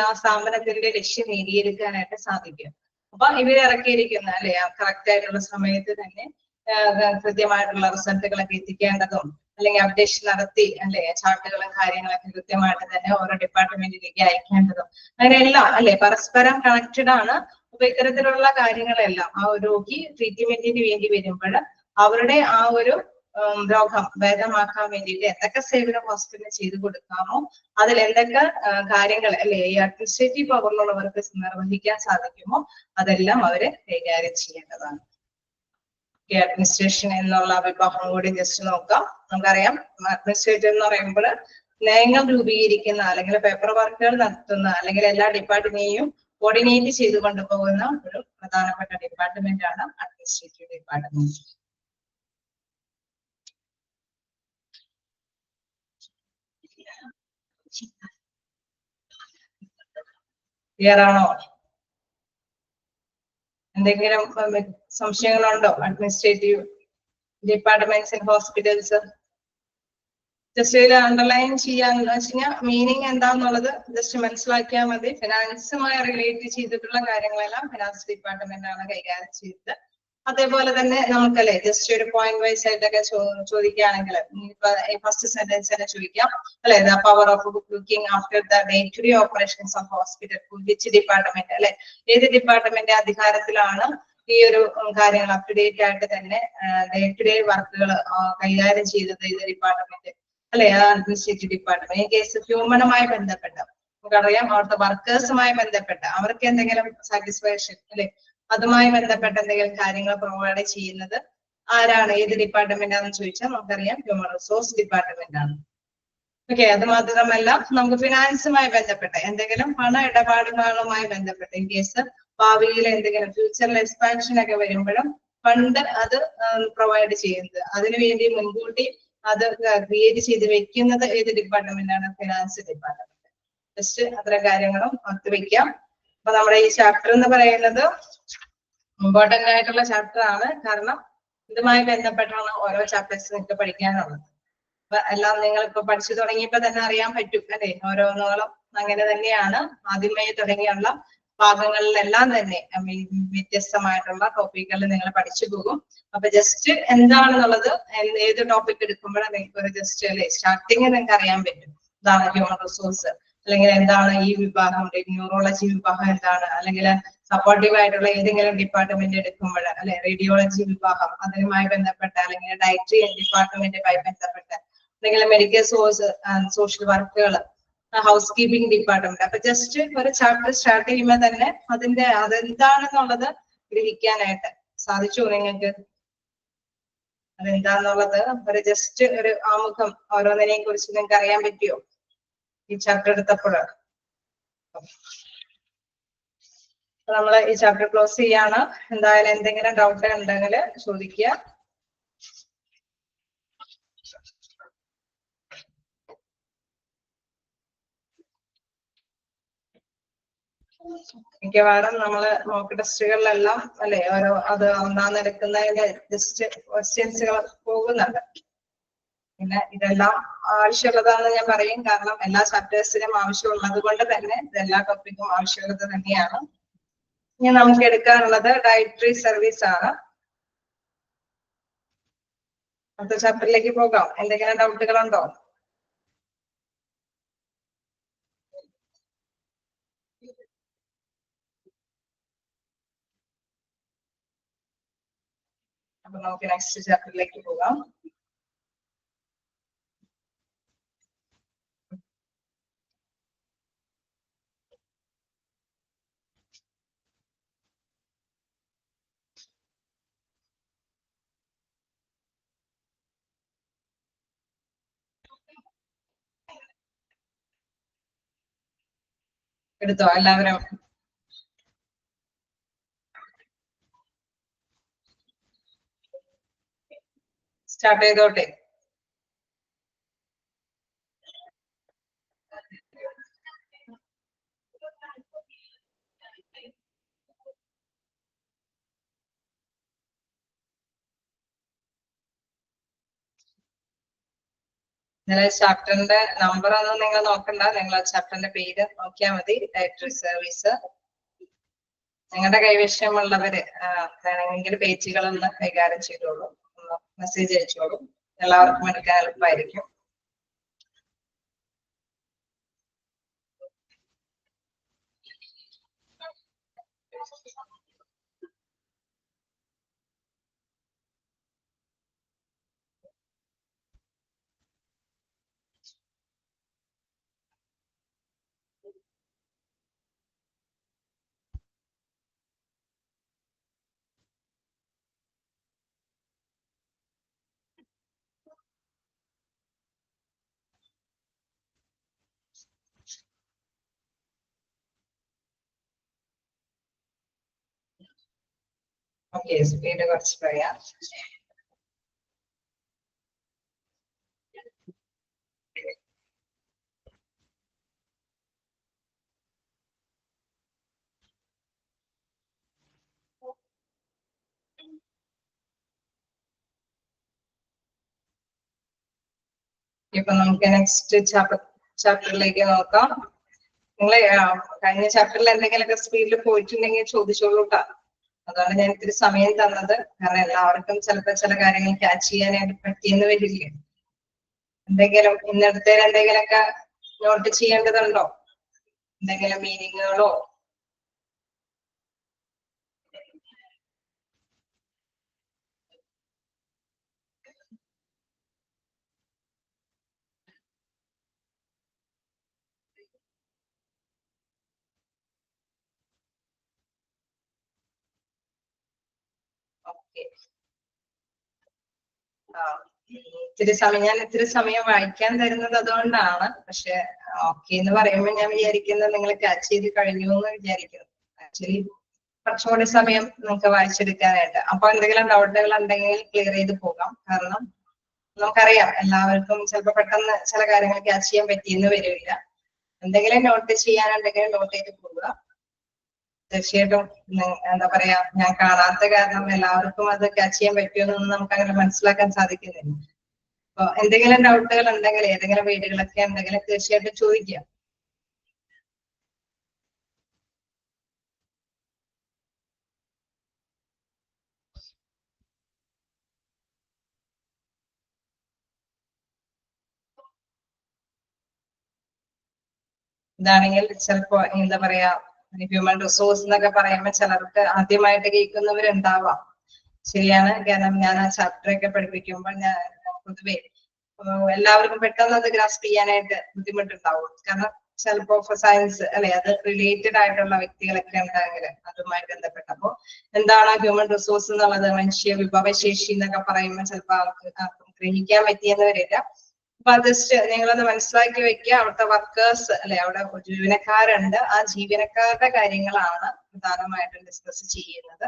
ആ സ്ഥാപനത്തിന്റെ ലക്ഷ്യം നേടിയെടുക്കാനായിട്ട് സാധിക്കും. അപ്പൊ ഇവരിറക്കിയിരിക്കുന്ന അല്ലെ കറക്റ്റ് ആയിട്ടുള്ള സമയത്ത് തന്നെ കൃത്യമായിട്ടുള്ള റിസൾട്ടുകളൊക്കെ എത്തിക്കേണ്ടതും അല്ലെങ്കിൽ അപ്ഡേഷൻ നടത്തി അല്ലെ ചാർട്ടുകളും കാര്യങ്ങളൊക്കെ കൃത്യമായിട്ട് തന്നെ ഓരോ ഡിപ്പാർട്ട്മെന്റിലേക്ക് അയക്കേണ്ടതും അങ്ങനെയെല്ലാം അല്ലെ പരസ്പരം കണക്റ്റഡ് ആണ്. അപ്പൊ ഇത്തരത്തിലുള്ള കാര്യങ്ങളെല്ലാം ആ ഒരു രോഗി ട്രീറ്റ്മെന്റിന് വേണ്ടി വരുമ്പോൾ അവരുടെ ആ ഒരു രോഗം ഭേദമാക്കാൻ വേണ്ടിയിട്ട് എന്തൊക്കെ സേവനം ഹോസ്പിറ്റലിൽ ചെയ്തു കൊടുക്കാമോ അതിൽ എന്തൊക്കെ കാര്യങ്ങൾ അല്ലെ ഈ അഡ്മിനിസ്ട്രേറ്റീവ് പവറിലുള്ളവർക്ക് നിർവഹിക്കാൻ സാധിക്കുമോ അതെല്ലാം അവര് കൈകാര്യം ചെയ്യേണ്ടതാണ്. അഡ്മിനിസ്ട്രേഷൻ എന്നുള്ള വിഭാഗം കൂടി ജസ്റ്റ് നോക്കാം. നമുക്കറിയാം അഡ്മിനിസ്ട്രേറ്റർ എന്ന് പറയുമ്പോൾ നയങ്ങൾ രൂപീകരിക്കുന്ന അല്ലെങ്കിൽ പേപ്പർ വർക്കുകൾ നടത്തുന്ന അല്ലെങ്കിൽ എല്ലാ ഡിപ്പാർട്ട്മെന്റിനെയും കോർഡിനേറ്റ് ചെയ്ത് കൊണ്ടുപോകുന്ന ഒരു പ്രധാനപ്പെട്ട ഡിപ്പാർട്ട്മെന്റ് ആണ് അഡ്മിനിസ്ട്രേറ്റീവ് ഡിപ്പാർട്ട്മെന്റ്. ക്ലിയർ ആണോ? എന്തെങ്കിലും സംശയങ്ങളുണ്ടോ? Administrative departments in hospitals just ഇതിൽ അണ്ടർലൈൻ ചെയ്യാന്ന് വെച്ച് കഴിഞ്ഞാൽ മീനിങ് എന്താന്നുള്ളത് ജസ്റ്റ് മനസ്സിലാക്കിയാൽ മതി. ഫിനാൻസുമായി റിലേറ്റ് ചെയ്തിട്ടുള്ള കാര്യങ്ങളെല്ലാം ഫിനാൻസ് ഡിപ്പാർട്ട്മെന്റ് ആണ് കൈകാര്യം ചെയ്തത്. അതേപോലെ തന്നെ നമുക്കല്ലേ ജസ്റ്റ് ഒരു പോയിന്റ് വൈസ് ആയിട്ടൊക്കെ ചോദിക്കുകയാണെങ്കിൽ ഫസ്റ്റ് സെന്റൻസ് തന്നെ ചോദിക്കാം അല്ലെ, the power of looking after the day to day operations of hospital which department അല്ലെ, ഏത് ഡിപ്പാർട്ട്മെന്റ് അധികാരത്തിലാണ് ഈ ഒരു കാര്യങ്ങൾ അപ് ടു ഡേറ്റ് ആയിട്ട് തന്നെ ഡേ ടു ഡേ വർക്കുകൾ കൈകാര്യം ചെയ്തത് ഏത് ഡിപ്പാർട്ട്മെന്റ് അല്ലെ, അഡ്മിനിസ്ട്രേറ്റീവ് ഡിപ്പാർട്ട്മെന്റ്. ഈ കേസ് ഹ്യൂമനുമായി ബന്ധപ്പെട്ട നമുക്കറിയാം അവിടുത്തെ വർക്കേഴ്സുമായി ബന്ധപ്പെട്ട അവർക്ക് എന്തെങ്കിലും സാറ്റിസ്ഫാക്ഷൻ അല്ലെ അതുമായി ബന്ധപ്പെട്ട എന്തെങ്കിലും കാര്യങ്ങൾ പ്രൊവൈഡ് ചെയ്യുന്നത് ആരാണ്, ഏത് ഡിപ്പാർട്ട്മെന്റ് ആണെന്ന് ചോദിച്ചാൽ നമുക്കറിയാം ഹ്യൂമൻ റിസോഴ്സ് ഡിപ്പാർട്ട്മെന്റ് ആണ്. ഓക്കെ, അത് മാത്രമല്ല നമുക്ക് ഫിനാൻസുമായി ബന്ധപ്പെട്ട എന്തെങ്കിലും പണ ഇടപാടുകളുമായി ബന്ധപ്പെട്ട ഇൻ കേസ് ഭാവിയിൽ എന്തെങ്കിലും ഫ്യൂച്ചറിൽ എക്സ്പാൻഷൻ ഒക്കെ വരുമ്പോഴും ഫണ്ട് അത് പ്രൊവൈഡ് ചെയ്യുന്നത് അതിനുവേണ്ടി മുൻകൂട്ടി അത് ക്രിയേറ്റ് ചെയ്ത് വെക്കുന്നത് ഏത് ഡിപ്പാർട്ട്മെന്റ് ആണ്? Finance department. ജസ്റ്റ് അത്തരം കാര്യങ്ങളും ഓർത്ത് വെക്കാം. അപ്പൊ നമ്മുടെ ഈ ചാപ്റ്റർ എന്ന് പറയുന്നത് ഇമ്പോർട്ടന്റ് ആയിട്ടുള്ള ചാപ്റ്റർ ആണ്. കാരണം ഇതുമായി ബന്ധപ്പെട്ടാണ് ഓരോ ചാപ്റ്റേഴ്സ് നിങ്ങൾക്ക് പഠിക്കാനുള്ളത്. അപ്പൊ എല്ലാം നിങ്ങൾ ഇപ്പൊ പഠിച്ചു തുടങ്ങിയപ്പോ തന്നെ അറിയാൻ പറ്റും അല്ലെ, ഓരോന്നോളം അങ്ങനെ തന്നെയാണ്. ആദ്യമേ തുടങ്ങിയുള്ള ഭാഗങ്ങളിലെല്ലാം തന്നെ വ്യത്യസ്തമായിട്ടുള്ള ടോപ്പിക്കുകൾ നിങ്ങൾ പഠിച്ചു പോകും. അപ്പൊ ജസ്റ്റ് എന്താണെന്നുള്ളത് ഏത് ടോപ്പിക് എടുക്കുമ്പോഴും നിങ്ങൾക്ക് ഒരു ജസ്റ്റ് അല്ലെ സ്റ്റാർട്ടിങ് നിങ്ങൾക്ക് അറിയാൻ പറ്റും. ഇതാണ് ഹ്യൂമൻ റിസോഴ്സ് അല്ലെങ്കിൽ എന്താണ് ഈ വിഭാഗം, ന്യൂറോളജി വിഭാഗം എന്താണ്, അല്ലെങ്കിൽ സപ്പോർട്ടീവ് ആയിട്ടുള്ള ഏതെങ്കിലും ഡിപ്പാർട്ട്മെന്റ് എടുക്കുമ്പോൾ അല്ലെ റേഡിയോളജി വിഭാഗം അതുമായി ബന്ധപ്പെട്ട അല്ലെങ്കിൽ ഡയറ്ററി ഡിപ്പാർട്ട്മെന്റുമായി ബന്ധപ്പെട്ട അല്ലെങ്കിൽ മെഡിക്കൽ സോഷ്യൽ വർക്കുകൾ, ഹൗസ് കീപ്പിംഗ് ഡിപ്പാർട്ട്മെന്റ്. അപ്പൊ ജസ്റ്റ് ഒരു ചാപ്റ്റർ സ്റ്റാർട്ട് ചെയ്യുമ്പോൾ തന്നെ അതെന്താണെന്നുള്ളത് ഗ്രഹിക്കാനായിട്ട് സാധിച്ചു നിങ്ങൾക്ക്. അതെന്താന്നുള്ളത് ഒരു ജസ്റ്റ് ഒരു ആമുഖം ഓരോന്നിനെയും കുറിച്ച് നിങ്ങൾക്ക് അറിയാൻ പറ്റിയോ ഈ ചാപ്റ്റർ എടുത്തപ്പോൾ? നമ്മൾ ഈ ചാപ്റ്റർ ക്ലോസ് ചെയ്യാണ്. എന്തായാലും എന്തെങ്കിലും ഡൗട്ട് ഉണ്ടെങ്കിൽ ചോദിക്കുക. മിക്കവാറും നമ്മള് മോക്ക് ടെസ്റ്റുകളിലെല്ലാം അല്ലെ അത് ഒന്നാം നിരക്കുന്നതിന്റെ ജസ്റ്റ് ക്വസ്റ്റ്യൻസുകൾ പോകുന്നുണ്ട്. പിന്നെ ഇതെല്ലാം ആവശ്യമുള്ളതാണെന്ന് ഞാൻ പറയും. കാരണം എല്ലാ ചാപ്റ്റേഴ്സിനും ആവശ്യമുള്ളത് കൊണ്ട് തന്നെ ഇതെല്ലാ ടോപ്പിക്കും ആവശ്യമുള്ളത് തന്നെയാണ്. ഇനി നമുക്ക് എടുക്കാനുള്ളത് ഡയറ്ററി സർവീസ് ആണ്. അടുത്ത ചാപ്റ്ററിലേക്ക് പോകാം. എന്തെങ്കിലും ഡൗട്ടുകൾ ഉണ്ടോ? അപ്പൊ നമുക്ക് നെക്സ്റ്റ് ചാപ്റ്ററിലേക്ക് പോകാം. എടുത്തോ എല്ലാവരും? സ്റ്റാർട്ട് ചെയ്തോട്ടെ. നിങ്ങളെ ചാപ്റ്ററിന്റെ നമ്പർ ഒന്നും നിങ്ങൾ നോക്കണ്ട, നിങ്ങൾ ആ ചാപ്റ്ററിന്റെ പേര് നോക്കിയാൽ മതി. Directory service. നിങ്ങളുടെ കൈവശമുള്ളവര് വേണമെങ്കിൽ പേജുകളൊന്ന് കൈകാര്യം ചെയ്തോളൂ, മെസ്സേജ് അയച്ചോളൂ. എല്ലാവർക്കും എടുക്കാൻ എളുപ്പമായിരിക്കും. ഓക്കെ, സ്പീഡ് കുറച്ച് പറയാം. ഇപ്പൊ നമുക്ക് നെക്സ്റ്റ് ചാപ്റ്ററിലേക്ക് നോക്കാം. നിങ്ങള് കഴിഞ്ഞ ചാപ്റ്ററിൽ എന്തെങ്കിലുമൊക്കെ സ്പീഡിൽ പോയിട്ടുണ്ടെങ്കിൽ ചോദിച്ചോളൂ കേട്ടോ. അതാണ് ഞാൻ ഇത്തിരി സമയം തന്നത്. കാരണം എല്ലാവർക്കും ചിലപ്പോൾ ചില കാര്യങ്ങൾ ക്യാച്ച് ചെയ്യാനായിട്ട് പറ്റിയെന്ന് വരില്ലേ. എന്തെങ്കിലും ഇന്നടത്തേൽ എന്തെങ്കിലുമൊക്കെ നോട്ട് ചെയ്യേണ്ടതുണ്ടോ? എന്തെങ്കിലും മീനിങ്ങുകളോ? ഓക്കെ, ഇത്തിരി സമയം വായിക്കാൻ തരുന്നത് അതുകൊണ്ടാണ്. പക്ഷെ ഓക്കെ എന്ന് പറയുമ്പോൾ ഞാൻ വിചാരിക്കുന്നത് നിങ്ങൾ ക്യാച്ച് ചെയ്ത് കഴിഞ്ഞു എന്ന് വിചാരിക്കുന്നു. ആക്ച്വലി കുറച്ചും കൂടി സമയം നിങ്ങൾക്ക് വായിച്ചെടുക്കാനായിട്ട്. അപ്പൊ എന്തെങ്കിലും ഡൗട്ടുകൾ ഉണ്ടെങ്കിൽ ക്ലിയർ ചെയ്ത് പോകാം. കാരണം നമുക്കറിയാം എല്ലാവർക്കും ചിലപ്പോൾ പെട്ടെന്ന് ചില കാര്യങ്ങൾ ക്യാച്ച് ചെയ്യാൻ പറ്റിയെന്ന് വരില്ല. എന്തെങ്കിലും നോട്ട് ചെയ്യാനുണ്ടെങ്കിൽ നോട്ട് ചെയ്ത് പോവുക. തീർച്ചയായിട്ടും എന്താ പറയാ, ഞാൻ കാണാത്ത കാരണം എല്ലാവർക്കും അത് ക്യാച്ച് ചെയ്യാൻ പറ്റുമെന്നൊന്നും നമുക്ക് അങ്ങനെ മനസ്സിലാക്കാൻ സാധിക്കുന്നില്ല. അപ്പൊ എന്തെങ്കിലും ഡൗട്ടുകൾ ഉണ്ടെങ്കിൽ, ഏതെങ്കിലും വീടുകളൊക്കെ ഉണ്ടെങ്കിൽ തീർച്ചയായിട്ടും ചോദിക്കാം. ഇതാണെങ്കിൽ ചിലപ്പോ എന്താ പറയാ, ഹ്യൂമൻ റിസോഴ്സ് എന്നൊക്കെ പറയുമ്പോൾ ചിലർക്ക് ആദ്യമായിട്ട് കേൾക്കുന്നവരുണ്ടാവാം. ശരിയാണ്. കാരണം ഞാൻ ആ ചാപ്റ്റർ ഒക്കെ പഠിപ്പിക്കുമ്പോൾ ഞാൻ പൊതുവെ എല്ലാവർക്കും പെട്ടെന്ന് അത് ഗ്രാസ്പ് ചെയ്യാനായിട്ട് ബുദ്ധിമുട്ടുണ്ടാവും. കാരണം ചിലപ്പോ സയൻസ് അല്ലെ, അത് റിലേറ്റഡ് ആയിട്ടുള്ള വ്യക്തികളൊക്കെ ഉണ്ടെങ്കിൽ അതുമായി ബന്ധപ്പെട്ടപ്പോ എന്താണ് ഹ്യൂമൻ റിസോഴ്സ് എന്നുള്ളത്, മനുഷ്യ വിഭവശേഷി എന്നൊക്കെ പറയുമ്പോൾ ചിലപ്പോൾ ആർക്കും ഗ്രഹിക്കാൻ പറ്റിയെന്ന് വരില്ല. അപ്പൊ ജസ്റ്റ് നിങ്ങളൊന്ന് മനസ്സിലാക്കി വെക്കുക. അവിടുത്തെ വർക്കേഴ്സ് അല്ലെ, അവിടെ ജീവനക്കാരുണ്ട്. ആ ജീവനക്കാരുടെ കാര്യങ്ങളാണ് പ്രധാനമായിട്ടും ഡിസ്കസ് ചെയ്യുന്നത്.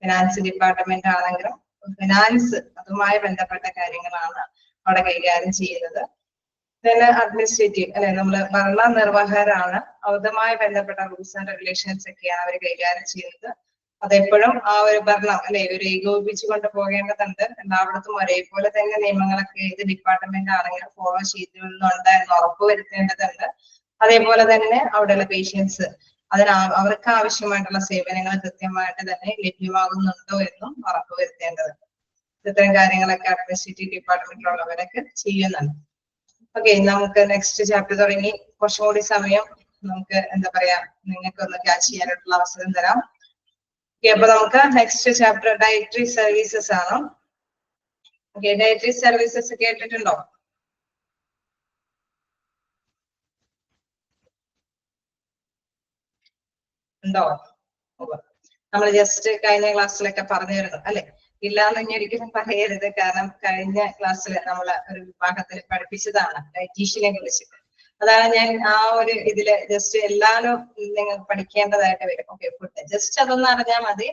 ഫിനാൻസ് ഡിപ്പാർട്ട്മെന്റ് ആണെങ്കിലും ഫിനാൻസ് അതുമായി ബന്ധപ്പെട്ട കാര്യങ്ങളാണ് അവിടെ കൈകാര്യം ചെയ്യുന്നത്. പിന്നെ അഡ്മിനിസ്ട്രേറ്റീവ് അല്ലെ, നമ്മള് ഭരണ നിർവാഹകരാണ്. അതുമായി ബന്ധപ്പെട്ട റൂൾസ് ആൻഡ് റെഗുലേഷൻസ് ഒക്കെയാണ് അവർ കൈകാര്യം ചെയ്യുന്നത്. അതെപ്പോഴും ആ ഒരു ഭരണം അല്ലെ ഒരു ഏകോപിപ്പിച്ചു കൊണ്ട് പോകേണ്ടതുണ്ട്. എല്ലായിടത്തും ഒരേപോലെ തന്നെ നിയമങ്ങളൊക്കെ ഏത് ഡിപ്പാർട്ട്മെന്റ് ആണെങ്കിലും ഫോളോ ചെയ്തിരുന്നുണ്ട് എന്ന് ഉറപ്പുവരുത്തേണ്ടതുണ്ട്. അതേപോലെ തന്നെ അവിടെയുള്ള പേഷ്യൻസ് അവർക്ക് ആവശ്യമായിട്ടുള്ള സേവനങ്ങൾ കൃത്യമായിട്ട് തന്നെ ലഭ്യമാകുന്നുണ്ടോ എന്നും ഉറപ്പുവരുത്തേണ്ടതുണ്ട്. ഇത്തരം കാര്യങ്ങളൊക്കെ അഡ്മിനിസ്ട്രേറ്റീവ് ഡിപ്പാർട്ട്മെന്റിലുള്ളവരൊക്കെ ചെയ്യുന്നുണ്ട്. ഓക്കെ, നമുക്ക് നെക്സ്റ്റ് ചാപ്റ്റർ തുടങ്ങി. കുറച്ചും കൂടി സമയം നമുക്ക് എന്താ പറയാ, നിങ്ങൾക്ക് ഒന്ന് ക്യാച്ച് ചെയ്യാനായിട്ടുള്ള അവസരം തരാം. ഓക്കെ, അപ്പൊ നമുക്ക് നെക്സ്റ്റ് ചാപ്റ്റർ ഡയറ്ററി സർവീസസ് ആണ്. ഓക്കെ, ഡയറ്ററി സർവീസസ് കേട്ടിട്ടുണ്ടോ? ഉണ്ടോ? നമ്മൾ ജസ്റ്റ് കഴിഞ്ഞ ക്ലാസ്സിലൊക്കെ പറഞ്ഞിരുന്നു അല്ലെ. ഇല്ലാന്ന് ഇനി ഒരിക്കലും പറയരുത്. കാരണം കഴിഞ്ഞ ക്ലാസ്സിൽ നമ്മൾ ഒരു വിഭാഗത്തിൽ പഠിപ്പിച്ചതാണ് ഡയറ്റീഷ്യനെ കുറിച്ചിട്ട്. അതാണ് ഞാൻ ആ ഒരു ഇതില് ജസ്റ്റ് എല്ലാവരും നിങ്ങൾ പഠിക്കേണ്ടതായിട്ട് വരും. ഓക്കെ, ഫുഡ് ജസ്റ്റ് അതൊന്നും അറിഞ്ഞാൽ മതി.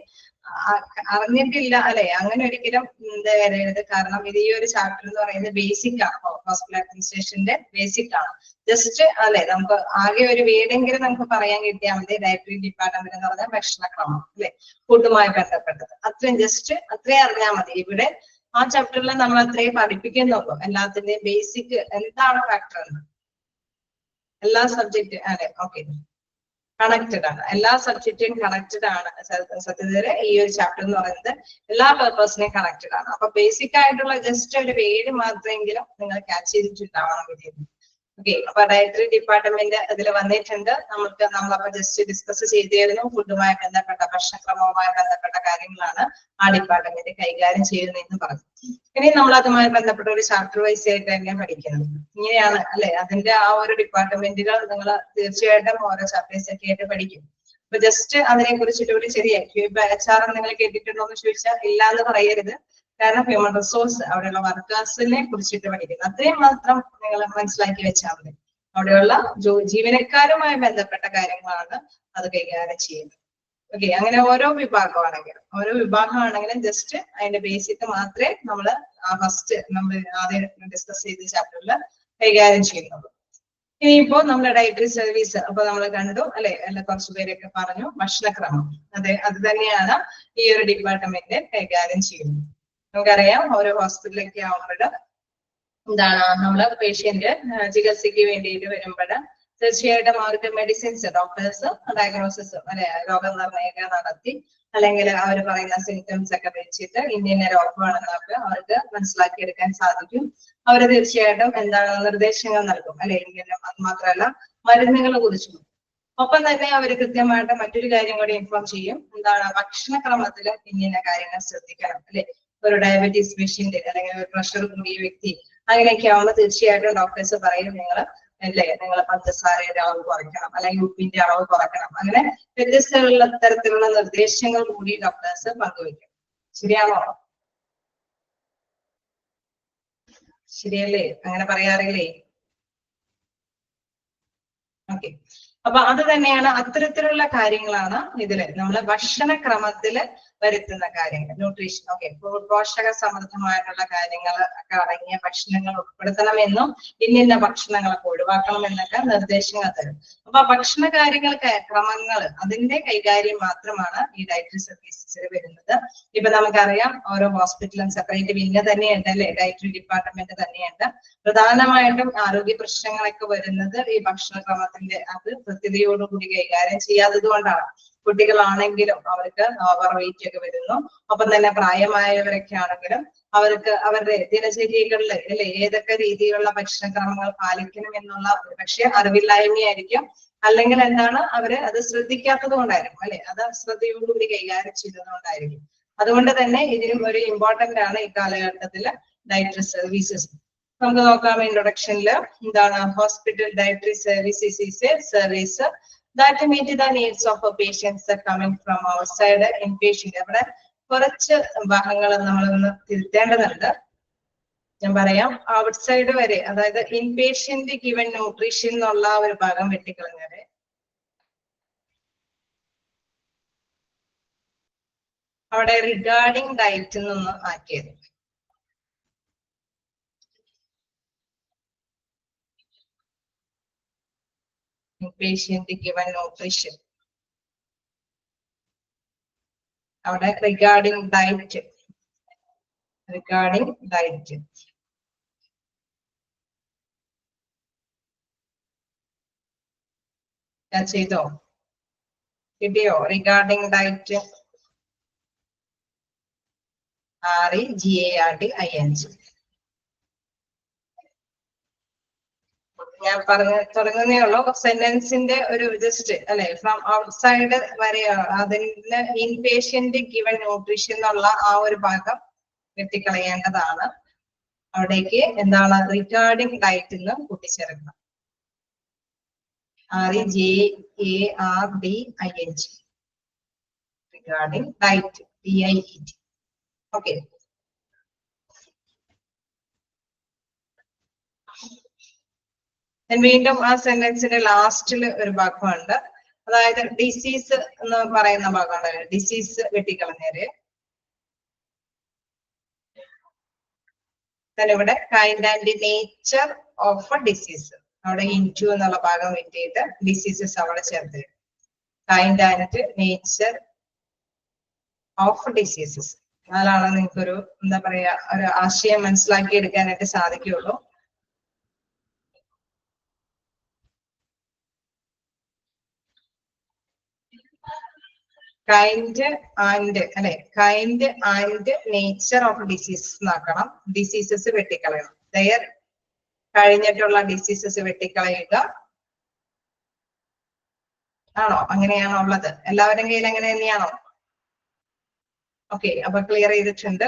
അറിഞ്ഞിട്ടില്ല അല്ലെ, അങ്ങനെ ഒരിക്കലും വരരുത്. കാരണം ഇത് ഈ ഒരു ചാപ്റ്റർ എന്ന് പറയുന്നത് ബേസിക് ആണ്, ഹോസ്പിറ്റൽ അഡ്മിനിസ്ട്രേഷന്റെ ബേസിക് ആണ്. ജസ്റ്റ് അല്ലെ നമുക്ക് ആകെ ഒരു വേടെങ്കിലും നമുക്ക് പറയാൻ കിട്ടിയാൽ മതി. ഡയറ്ററി ഡിപ്പാർട്ട്മെന്റ് എന്ന് പറഞ്ഞാൽ ഭക്ഷണക്രമം അല്ലെ, ഫുഡുമായി ബന്ധപ്പെട്ടത്. അത്രയും ജസ്റ്റ് അത്രയും അറിഞ്ഞാൽ മതി. ഇവിടെ ആ ചാപ്റ്ററിൽ നമ്മൾ അത്രയും പഠിപ്പിക്കുന്നുള്ളൂ. എല്ലാത്തിന്റെയും ബേസിക് എന്താണ് ഫാക്ടർ എന്ന്, എല്ലാ സബ്ജക്ട് അല്ലെ. ഓക്കെ, കണക്റ്റഡ് ആണ്, എല്ലാ സബ്ജക്റ്റും കണക്റ്റഡ് ആണ്. സത്യത്തില് ഈ ഒരു ചാപ്റ്റർ എന്ന് പറയുന്നത് എല്ലാ പേർപ്പസിനെയും കണക്റ്റഡ് ആണ്. അപ്പൊ ബേസിക് ആയിട്ടുള്ള ജസ്റ്റ് ഒരു പേര് മാത്രമെങ്കിലും നിങ്ങൾ ക്യാച്ച് ചെയ്തിട്ടുണ്ടാവണം ഇതിൽ. ഓക്കെ, അപ്പൊ ഡയറ്ററി ഡിപ്പാർട്ട്മെന്റ് അതിൽ വന്നിട്ടുണ്ട്. നമ്മളപ്പോ ജസ്റ്റ് ഡിസ്കസ് ചെയ്തിരുന്നു. ഫുഡുമായി ബന്ധപ്പെട്ട ഭക്ഷണക്രമവുമായി ബന്ധപ്പെട്ട കാര്യങ്ങളാണ് ആ ഡിപ്പാർട്ട്മെന്റ് കൈകാര്യം ചെയ്യുന്നതെന്ന് പറഞ്ഞു. ഇനി നമ്മൾ അതുമായി ബന്ധപ്പെട്ട ഒരു ചാപ്റ്റർ വൈസ് ആയിട്ട് തന്നെ പഠിക്കുന്നത്. ഇങ്ങനെയാണ് അല്ലെ, അതിന്റെ ആ ഒരു ഡിപ്പാർട്ട്മെന്റുകൾ നിങ്ങൾ തീർച്ചയായിട്ടും ഓരോ ചാപ്റ്റേഴ്സ് ഒക്കെ ആയിട്ട് പഠിക്കും. അപ്പൊ ജസ്റ്റ് അതിനെ കുറിച്ചിട്ട് ഒരു ചെറിയ HR നിങ്ങൾ കേട്ടിട്ടുണ്ടോ എന്ന് ചോദിച്ചാൽ ഇല്ല എന്ന് പറയരുത്. കാരണം ഹ്യൂമൻ റിസോഴ്സ് അവിടെയുള്ള വർക്കേഴ്സിനെ കുറിച്ചിട്ട് പഠിക്കുന്നു. അത്രയും മാത്രം നിങ്ങൾ മനസ്സിലാക്കി വെച്ചാൽ മതി. അവിടെയുള്ള ജീവനക്കാരുമായി ബന്ധപ്പെട്ട കാര്യങ്ങളാണ് അത് കൈകാര്യം ചെയ്യുന്നത്. ഓക്കെ, അങ്ങനെ ഓരോ വിഭാഗമാണെങ്കിലും ജസ്റ്റ് അതിന്റെ ബേസിക് മാത്രമേ നമ്മൾ ഫസ്റ്റ് നമ്മൾ ആദ്യം ഡിസ്കസ് ചെയ്ത ചാപ്റ്ററിൽ കൈകാര്യം ചെയ്യുന്നുള്ളൂ. ഇനിയിപ്പോ നമ്മുടെ ഡയറ്ററി സർവീസ് അപ്പൊ നമ്മൾ കണ്ടു അല്ലെ, കുറച്ചു പേരൊക്കെ പറഞ്ഞു ഭക്ഷണക്രമം. അതെ, അത് തന്നെയാണ് ഈ ഒരു ഡിപ്പാർട്ട്മെന്റ് കൈകാര്യം ചെയ്യുന്നത്. നമുക്കറിയാം ഓരോ ഹോസ്പിറ്റലിലൊക്കെ ആവുമ്പോൾ എന്താണ് നമ്മള് പേഷ്യന്റ് ചികിത്സയ്ക്ക് വേണ്ടിയിട്ട് വരുമ്പോൾ തീർച്ചയായിട്ടും അവർക്ക് മെഡിസിൻസ് ഡോക്ടേഴ്സ് ഡയഗ്നോസിസ് അല്ലെ, രോഗനിർണയം നടത്തി അല്ലെങ്കിൽ അവർ പറയുന്ന സിംറ്റംസ് ഒക്കെ വെച്ചിട്ട് ഇന്ന രോഗമാണെന്നൊക്കെ അവർക്ക് മനസ്സിലാക്കിയെടുക്കാൻ സാധിക്കും. അവർ തീർച്ചയായിട്ടും എന്താണ് നിർദ്ദേശങ്ങൾ നൽകും അല്ലെ. അത് മാത്രമല്ല മരുന്നുകളെ കുറിച്ചും ഒപ്പം തന്നെ അവർ കൃത്യമായിട്ട് മറ്റൊരു കാര്യം കൂടി ഇൻഫോം ചെയ്യും. എന്താണ് ഭക്ഷണക്രമത്തിൽ ഇന്ന കാര്യങ്ങൾ ശ്രദ്ധിക്കണം അല്ലെ. ഒരു ഡയബറ്റീസ് പേഷ്യന്റ് അല്ലെങ്കിൽ ഒരു പ്രഷർ കൂടിയ വ്യക്തി അങ്ങനെയൊക്കെ ആവുമ്പോൾ തീർച്ചയായിട്ടും ഡോക്ടേഴ്സ് പറയും നിങ്ങൾ അല്ലേ, നിങ്ങൾ പഞ്ചസാരയുടെ അളവ് കുറയ്ക്കണം അല്ലെങ്കിൽ ഉപ്പിന്റെ അളവ് കുറയ്ക്കണം. അങ്ങനെ വ്യത്യസ്തമുള്ള തരത്തിലുള്ള നിർദ്ദേശങ്ങൾ കൂടി ഡോക്ടേഴ്സ് പങ്കുവയ്ക്കും. ശരിയാണോ? ശരിയല്ലേ? അങ്ങനെ പറയാറില്ലേ? ഓക്കെ, അപ്പൊ അത് തന്നെയാണ്, അത്തരത്തിലുള്ള കാര്യങ്ങളാണ് ഇതില് നമ്മള് ഭക്ഷണക്രമത്തില് വരുത്തുന്ന കാര്യങ്ങൾ. ന്യൂട്രീഷൻ, ഓക്കെ, പോഷക സമൃദ്ധമായിട്ടുള്ള കാര്യങ്ങൾ ഒക്കെ അടങ്ങിയ ഭക്ഷണങ്ങൾ ഉൾപ്പെടുത്തണമെന്നും ഇന്ന ഭക്ഷണങ്ങളൊക്കെ ഒഴിവാക്കണം എന്നൊക്കെ നിർദ്ദേശങ്ങൾ തരും. അപ്പൊ ഭക്ഷണ കാര്യങ്ങൾക്ക് ക്രമങ്ങൾ അതിന്റെ കൈകാര്യം മാത്രമാണ് ഈ ഡയറ്ററി സർവീസസിൽ വരുന്നത്. ഇപ്പൊ നമുക്കറിയാം ഓരോ ഹോസ്പിറ്റലും സെപ്പറേറ്റ് വിങ് തന്നെയുണ്ട് അല്ലെ, ഡയറ്ററി ഡിപ്പാർട്ട്മെന്റ് തന്നെയുണ്ട്. പ്രധാനമായിട്ടും ആരോഗ്യ പ്രശ്നങ്ങളൊക്കെ വരുന്നത് ഈ ഭക്ഷണക്രമത്തിന്റെ അത് കൃത്യതയോടുകൂടി കൈകാര്യം ചെയ്യാത്തത് കൊണ്ടാണ്. കുട്ടികളാണെങ്കിലും അവർക്ക് ഓവർ വെയിറ്റ് ഒക്കെ വരുന്നു. ഒപ്പം തന്നെ പ്രായമായവരൊക്കെ ആണെങ്കിലും അവർക്ക് അവരുടെ ദിനചര്യകളിൽ അല്ലെ ഏതൊക്കെ രീതിയിലുള്ള ഭക്ഷണക്രമങ്ങൾ പാലിക്കണം എന്നുള്ള പക്ഷേ അറിവില്ലായ്മയായിരിക്കും. അല്ലെങ്കിൽ എന്താണ് അവര് അത് ശ്രദ്ധിക്കാത്തത് കൊണ്ടായിരിക്കും അല്ലെ, അത് ശ്രദ്ധയോടുകൂടി കൈകാര്യം ചെയ്തത് കൊണ്ടായിരിക്കും. അതുകൊണ്ട് തന്നെ ഇതിനും ഒരു ഇമ്പോർട്ടന്റ് ആണ് ഈ കാലഘട്ടത്തില് ഡയറ്ററി സർവീസസ്. നമുക്ക് നോക്കാം ഇൻട്രൊഡക്ഷനില് എന്താണ് hospital dietary services is a service that meet the needs of patients coming from outside inpatient. അവിടെ കുറച്ച് ഭാഗങ്ങൾ നമ്മളൊന്ന് തിരുത്തേണ്ടതുണ്ട്. ഞാൻ പറയാം, ഔട്ട്സൈഡ് വരെ, അതായത് ഇൻപേഷ്യന്റ് ഗിവൻ ന്യൂട്രീഷൻ എന്നുള്ള ഒരു ഭാഗം വെട്ടിക്കളഞ്ഞത് അവിടെ റിഗാർഡിംഗ് ഡയറ്റ് എന്നൊന്ന് ആക്കിയത്. Patient given nutrition അവിടെ regarding diet ഞാൻ ചെയ്തോ? കിട്ടിയോ? regarding diet REGARDING. ഞാൻ പറഞ്ഞു തുടങ്ങുന്നേ ഉള്ളൂ. സെന്റൻസിന്റെ ഒരു ജസ്റ്റ് അല്ലെ, ഫ്രം ഔട്ട്സൈഡ് വരെയാണ്. അതിന് ഇൻപേഷ്യന്റ് ഗിവൻ ന്യൂട്രീഷൻ എന്നുള്ള ആ ഒരു ഭാഗം വെട്ടിക്കളയേണ്ടതാണ്. അവിടേക്ക് എന്താണ് റിഗാർഡിംഗ് ഡയറ്റ് എന്ന് കൂട്ടിച്ചേർക്കണം. REGARDING regarding diet DIET. Okay, വീണ്ടും ആ സെന്റൻസിന്റെ ലാസ്റ്റില് ഒരു ഭാഗമുണ്ട്. അതായത് ഡിസീസ് എന്ന് പറയുന്ന ഭാഗമാണ്. ഡിസീസ് വെട്ടിക്കളഞ്ഞേര്. ഇവിടെ kind and nature of disease, അവിടെ ഇൻറ്റു എന്നുള്ള ഭാഗം വെട്ടിയിട്ട് ഡിസീസസ് അവിടെ ചേർത്ത് kind and nature of diseases. എന്നാലാണ് നിങ്ങൾക്കൊരു എന്താ പറയാ ഒരു ആശയം മനസ്സിലാക്കി എടുക്കാനായിട്ട് സാധിക്കുള്ളൂ. കൈൻഡ് ആൻഡ് അല്ലെ, kind and nature of diseases എന്നാക്കണം. ഡിസീസസ് വെട്ടിക്കളയണം. ദയർ കഴിഞ്ഞിട്ടുള്ള ഡിസീസസ് വെട്ടിക്കളയുക. ആണോ? അങ്ങനെയാണോ ഉള്ളത്? എല്ലാവരുടെ കയ്യിൽ അങ്ങനെ തന്നെയാണോ? ഓക്കെ, അപ്പൊ ക്ലിയർ ചെയ്തിട്ടുണ്ട്.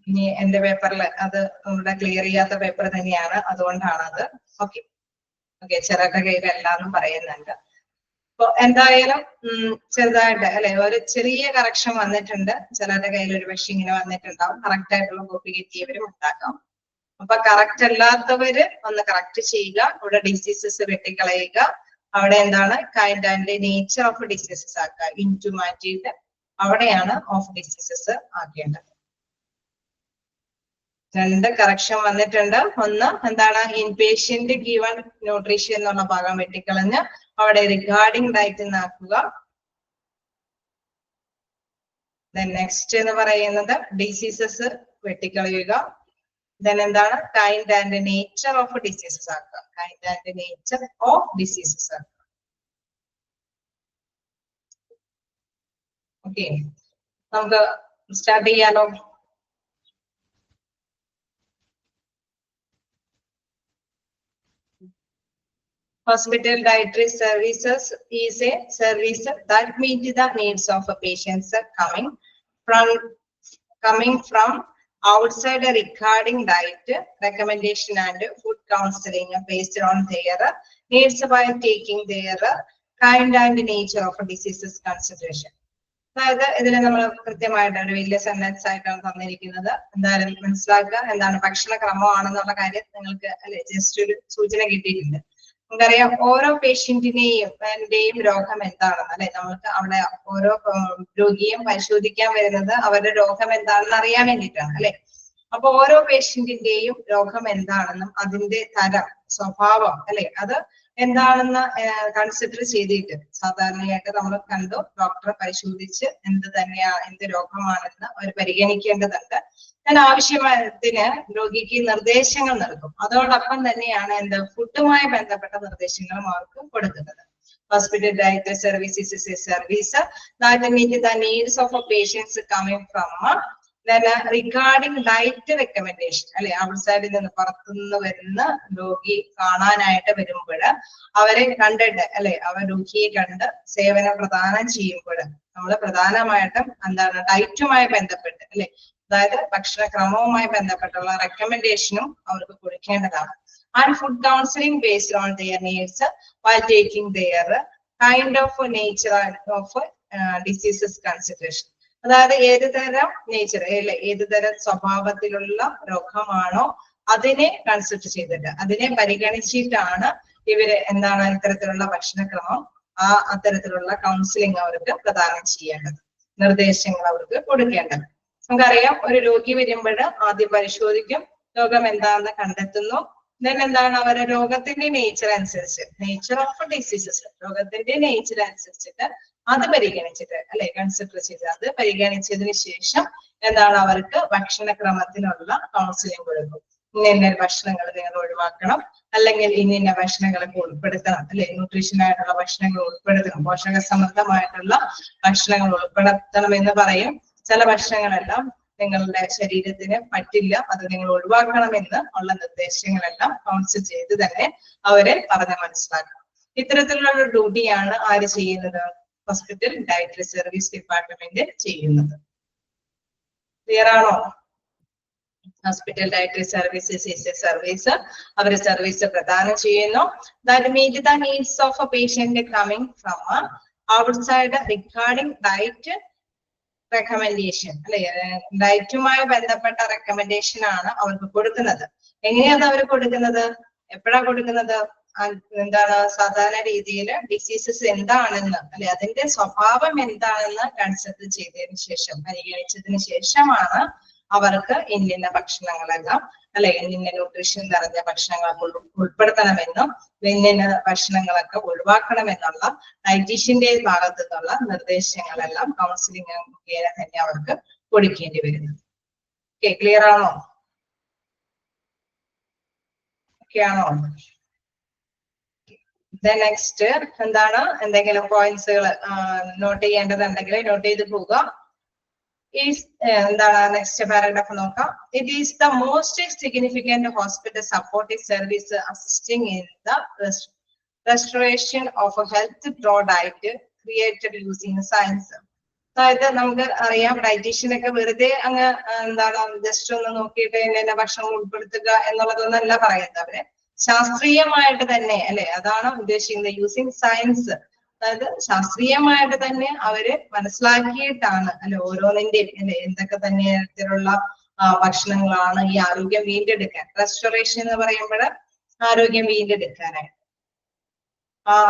ഇനി എന്റെ പേപ്പറിൽ അത് ഇവിടെ ക്ലിയർ ചെയ്യാത്ത പേപ്പർ തന്നെയാണ്, അതുകൊണ്ടാണ് അത്. ഓക്കെ ഓക്കെ, ചിലരുടെ കയ്യിൽ എല്ലാന്നും പറയുന്നുണ്ട്. അപ്പൊ എന്തായാലും ചെറുതായിട്ട് അല്ലെ ഒരു ചെറിയ കറക്ഷൻ വന്നിട്ടുണ്ട്. ചിലരുടെ കയ്യിൽ ഒരു പക്ഷെ ഇങ്ങനെ വന്നിട്ടുണ്ടാവും. കറക്റ്റ് ആയിട്ടുള്ള കോപ്പി കിട്ടിയവരും ഉണ്ടാക്കാം. അപ്പൊ കറക്റ്റ് അല്ലാത്തവര് ഒന്ന് കറക്റ്റ് ചെയ്യുക. ഇവിടെ ഡിസീസസ് വെട്ടിക്കളയുക. അവിടെ എന്താണ് kind and nature of diseases ആക്കുക. ഇൻറ്റു മാറ്റിയിട്ട് അവിടെയാണ് ഓഫ് ഡിസീസസ് ആക്കേണ്ടത്. രണ്ട് കറക്ഷൻ വന്നിട്ടുണ്ട്. ഒന്ന് എന്താണ് ഇൻപേഷ്യന്റ് ഗിവൺ ന്യൂട്രീഷൻ എന്നുള്ള ഭാഗം വെട്ടിക്കളഞ്ഞ് അവിടെ റിഗാർഡിംഗ് ഡയറ്റ് എന്നാക്കുക. നെക്സ്റ്റ് എന്ന് പറയുന്നത് ഡിസീസസ് വെട്ടിക്കളയുക. ദെൻ എന്താണ് kind and nature of diseases ആക്കുക. Kind and nature of diseases ആക്കുക. ഓക്കെ, നമുക്ക് സ്റ്റാർട്ട് ചെയ്യാലോ. Hospital dietary services is a service that meets the needs of patients coming from outside regarding diet recommendation and food counseling based on their needs by taking their kind and nature of diseases consideration. അതായത് ഇതിൽ നമ്മൾ കൃത്യമായിട്ട് ഒരു വലിയ sentence ആയിട്ടാണ് തന്നിരിക്കുന്നത്. എന്തായാലും മനസ്സിലാക്കുക എന്താണ് ഭക്ഷണക്രമമാണെന്നുള്ള കാര്യം നിങ്ങൾക്ക് അല്ലെ ജസ്റ്റ് ഒരു സൂചന കിട്ടിയിട്ടുണ്ട്. നമുക്കറിയാം ഓരോ പേഷ്യന്റിന്റെയും രോഗം എന്താണെന്ന് അല്ലെ, നമുക്ക് അവിടെ ഓരോ രോഗിയും പരിശോധിക്കാൻ വരുന്നത് അവരുടെ രോഗം എന്താണെന്ന് അറിയാൻ വേണ്ടിയിട്ടാണ് അല്ലെ. അപ്പൊ ഓരോ പേഷ്യന്റിന്റെയും രോഗം എന്താണെന്നും അതിന്റെ തരം സ്വഭാവം അല്ലെ അത് എന്താണെന്ന് കൺസിഡർ ചെയ്തിട്ട് സാധാരണയായിട്ട് നമ്മൾ കണ്ടു ഡോക്ടറെ പരിശോധിച്ച് എന്ത് രോഗമാണെന്ന് അവർ പരിഗണിക്കേണ്ടതുണ്ട്. ആവശ്യത്തിന് രോഗിക്ക് നിർദ്ദേശങ്ങൾ നൽകും. അതോടൊപ്പം തന്നെയാണ് ഫുഡുമായി ബന്ധപ്പെട്ട നിർദ്ദേശങ്ങളും അവർക്ക് കൊടുക്കുന്നത്. Hospital dietary services is A service that meet the needs of patients coming from then regarding diet recommendation അല്ലെ, ഔട്ട്സൈഡിൽ നിന്ന് പുറത്തുനിന്ന് വരുന്ന രോഗി കാണാനായിട്ട് വരുമ്പോൾ അവരെ കണ്ടിട്ട് അല്ലെ, അവർ രോഗിയെ കണ്ട് സേവനം പ്രദാനം ചെയ്യുമ്പോൾ നമ്മൾ പ്രധാനമായിട്ടും എന്താണ് ഡയറ്റുമായി ബന്ധപ്പെട്ട് അല്ലെ, അതായത് ഭക്ഷണക്രമവുമായി ബന്ധപ്പെട്ടുള്ള റെക്കമെൻഡേഷനും അവർക്ക് കൊടുക്കേണ്ടതാണ്. And food counselling based on their needs while taking their kind of nature of diseases consideration. അതായത് ഏത് തരം നേച്ചർ അല്ലെ, ഏത് തരം സ്വഭാവത്തിലുള്ള രോഗമാണോ അതിനെ കൺസിഡർ ചെയ്തിട്ട് അതിനെ പരിഗണിച്ചിട്ടാണ് ഇവര് എന്താണ് ഇത്തരത്തിലുള്ള ഭക്ഷണക്രമം അത്തരത്തിലുള്ള കൗൺസിലിംഗ് അവർക്ക് പ്രദാനം ചെയ്യേണ്ടത്, നിർദ്ദേശങ്ങൾ അവർക്ക് കൊടുക്കേണ്ടത്. നമുക്കറിയാം ഒരു രോഗി വരുമ്പോൾ ആദ്യം പരിശോധിക്കും, രോഗം എന്താണെന്ന് കണ്ടെത്തുന്നു. ദെൻ എന്താണ് അവരുടെ രോഗത്തിന്റെ നേച്ചർ അനുസരിച്ച്, നേച്ചർ ഓഫ് ഡിസീസസ് രോഗത്തിന്റെ നേച്ചർ അനുസരിച്ചിട്ട് അത് പരിഗണിച്ചിട്ട് അല്ലെ കൺസിഡർ ചെയ്ത് അത് പരിഗണിച്ചതിന് ശേഷം എന്താണ് അവർക്ക് ഭക്ഷണക്രമത്തിനുള്ള കൗൺസിലിംഗ് കൊടുക്കും. ഇന്ന ഭക്ഷണങ്ങൾ നിങ്ങൾ ഒഴിവാക്കണം, അല്ലെങ്കിൽ ഇന്ന ഭക്ഷണങ്ങളൊക്കെ ഉൾപ്പെടുത്തണം അല്ലെ, ന്യൂട്രീഷൻ ആയിട്ടുള്ള ഭക്ഷണങ്ങൾ ഉൾപ്പെടുത്തണം, പോഷക സമൃദ്ധമായിട്ടുള്ള ഭക്ഷണങ്ങൾ ഉൾപ്പെടുത്തണം എന്ന് പറയും. ചില ഭക്ഷണങ്ങളെല്ലാം നിങ്ങളുടെ ശരീരത്തിന് പറ്റില്ല, അത് നിങ്ങൾ ഒഴിവാക്കണമെന്ന് ഉള്ള നിർദ്ദേശങ്ങളെല്ലാം കൗൺസിൽ ചെയ്ത് തന്നെ അവരെ പറഞ്ഞ് മനസ്സിലാക്കണം. ഇത്തരത്തിലുള്ള ഡ്യൂട്ടിയാണ് ആര് ചെയ്യുന്നത്? ഹോസ്പിറ്റൽ ഡയറ്ററി സർവീസ് ഡിപ്പാർട്ട്മെന്റ് ചെയ്യുന്നത്. ക്ലിയർ ആണോ? Hospital dietary services is a service, അവർ സർവീസ് പ്രദാനം ചെയ്യുന്നു. That meet the needs of a patient coming from outside regarding diet recommendation അല്ലെ, ഡയറ്റുമായി ബന്ധപ്പെട്ട റെക്കമെൻഡേഷൻ ആണ് അവർക്ക് കൊടുക്കുന്നത്. എങ്ങനെയാണ് അവർ കൊടുക്കുന്നത്? എപ്പോഴാണ് കൊടുക്കുന്നത്? എന്താണ് സാധാരണ രീതിയിൽ ഡിസീസസ് എന്താണെന്ന് അല്ലെ അതിന്റെ സ്വഭാവം എന്താണെന്ന് കൺസിഡർ ചെയ്തതിനു ശേഷം പരിഗണിച്ചതിന് ശേഷമാണ് അവർക്ക് ഇന്ന ഭക്ഷണങ്ങളെല്ലാം അല്ലെ ഇന്ന ന്യൂട്രീഷൻ നിറഞ്ഞ ഭക്ഷണങ്ങൾ ഉൾപ്പെടുത്തണമെന്നും ഇന്ന ഭക്ഷണങ്ങളൊക്കെ ഒഴിവാക്കണമെന്നുള്ള ഡയറ്റീഷ്യന്റെ ഭാഗത്തു നിന്നുള്ള നിർദ്ദേശങ്ങളെല്ലാം കൗൺസിലിംഗ് മുഖേന തന്നെ അവർക്ക് കൊടുക്കേണ്ടി വരുന്നത്. ഓക്കെ, ക്ലിയർ ആണോ? ആണോ? നെക്സ്റ്റ് എന്താണ് എന്തെങ്കിലും പോയിന്റ്സുകൾ നോട്ട് ചെയ്യേണ്ടതുണ്ടെങ്കിൽ നോട്ട് ചെയ്ത് പോവുക. എന്താണ് നെക്സ്റ്റ് പാരഗ്രാഫ് നോക്കാം. It is the most significant hospital supporting service assisting in the restoration of health pro diet created using science. അതായത് നമുക്ക് അറിയാം ഡയറ്റീഷ്യനൊക്കെ വെറുതെ അങ്ങ് എന്താണ് ജസ്റ്റ് ഒന്ന് നോക്കിയിട്ട് ഇന്ന ഭക്ഷണം ഉൾപ്പെടുത്തുക എന്നുള്ളതൊന്നല്ല പറയുന്നത്. അവര് ശാസ്ത്രീയമായിട്ട് തന്നെ അല്ലെ അതാണ് ഉദ്ദേശിക്കുന്നത്. യൂസിങ് സയൻസ്, അതായത് ശാസ്ത്രീയമായിട്ട് തന്നെ അവര് മനസ്സിലാക്കിയിട്ടാണ് അല്ലെ ഓരോന്നിന്റെയും അല്ലെ എന്തൊക്കെ തന്നെ തരത്തിലുള്ള ഭക്ഷണങ്ങളാണ് ഈ ആരോഗ്യം വീണ്ടെടുക്കാൻ. റെസ്റ്റോറേഷൻ എന്ന് പറയുമ്പോൾ ആരോഗ്യം വീണ്ടെടുക്കാനായിട്ട്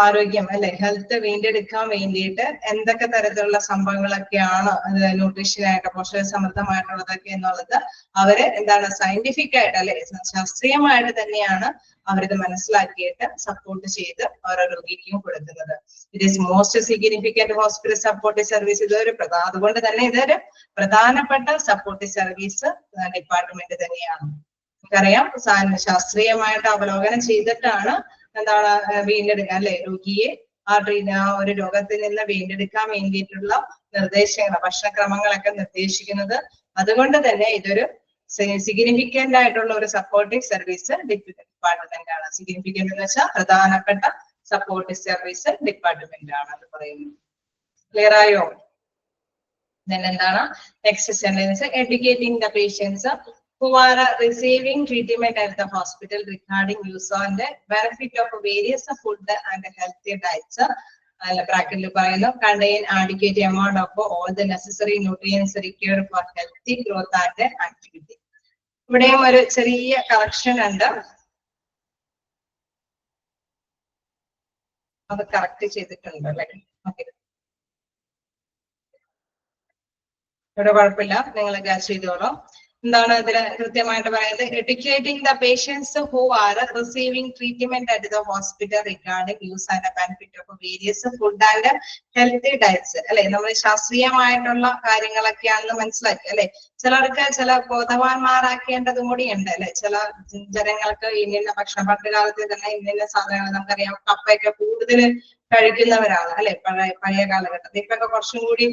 ആരോഗ്യം അല്ലെ ഹെൽത്ത് വീണ്ടെടുക്കാൻ വേണ്ടിയിട്ട് എന്തൊക്കെ തരത്തിലുള്ള സംഭവങ്ങളൊക്കെയാണ് ന്യൂട്രീഷനായിട്ട് പോഷക സമൃദ്ധമായിട്ടുള്ളതൊക്കെ എന്നുള്ളത് അവര് എന്താണ് സയന്റിഫിക് ആയിട്ട് അല്ലെ ശാസ്ത്രീയമായിട്ട് തന്നെയാണ് അവരിത് മനസ്സിലാക്കിയിട്ട് സപ്പോർട്ട് ചെയ്ത് ഓരോ രോഗിക്കും കൊടുക്കുന്നത്. It is most significant hospital support service. അതുകൊണ്ട് തന്നെ ഇതൊരു പ്രധാനപ്പെട്ട സപ്പോർട്ട് സർവീസ് ഡിപ്പാർട്ട്മെന്റ് തന്നെയാണ്. നമുക്കറിയാം ശാസ്ത്രീയമായിട്ട് അവലോകനം ചെയ്തിട്ടാണ് എന്താണ് വീണ്ടെടുക്കാൻ അല്ലെ രോഗിയെ ആ ഒരു രോഗത്തിൽ നിന്ന് വീണ്ടെടുക്കാൻ വേണ്ടിയിട്ടുള്ള നിർദ്ദേശങ്ങൾ ഭക്ഷണക്രമങ്ങളൊക്കെ നിർദ്ദേശിക്കുന്നത്. അതുകൊണ്ട് തന്നെ ഇതൊരു സിഗ്നിഫിക്കന്റ് ആയിട്ടുള്ള ഒരു സപ്പോർട്ടിംഗ് സർവീസ് ഡിപ്പാർട്ട്മെന്റ് ആണ്. സിഗ്നിഫിക്കന്റ് എന്ന് വെച്ചാൽ പ്രധാനപ്പെട്ട സപ്പോർട്ടിംഗ് സർവീസ് ഡിപ്പാർട്ട്മെന്റ് ആണ് എന്ന് പറയുന്നത്. ക്ലിയർ ആയോ? എന്താണ് next sentence? Educating the patients who are receiving treatment at the hospital regarding use and benefit of various food and healthy diets. Bracket പറയുന്നു contain adequate amount of all the necessary nutrients required for healthy growth and activity. ഇവിടെയും ഒരു ചെറിയ correction ഉണ്ട്, അത് correct ചെയ്തിട്ടുണ്ട് അല്ലെ? Okay, ഇവിടെ കുഴപ്പമില്ല, നിങ്ങൾ ക്യാച്ച് ചെയ്തോളൂ. എന്താണ് ഇതില് കൃത്യമായിട്ട് പറയുന്നത്? Educating the patients who are receiving treatment at the hospital regarding use and benefit of various food and healthy diets അല്ലെ. നമ്മൾ ശാസ്ത്രീയമായിട്ടുള്ള കാര്യങ്ങളൊക്കെയാണെന്ന് മനസ്സിലാക്കി അല്ലെ. ചിലർക്ക് ചില ബോധവാന്മാരാക്കേണ്ടതും കൂടി ഉണ്ട് അല്ലെ. ചില ജനങ്ങൾക്ക് ഇന്ന ഭക്ഷണം പണ്ട് കാലത്ത് തന്നെ ഇന്ന സാധനങ്ങൾ നമുക്കറിയാം കപ്പയൊക്കെ കൂടുതൽ കഴിക്കുന്നവരാണ് അല്ലെ പഴയ കാലഘട്ടത്തിൽ. ഇപ്പൊക്കെ കുറച്ചും കൂടി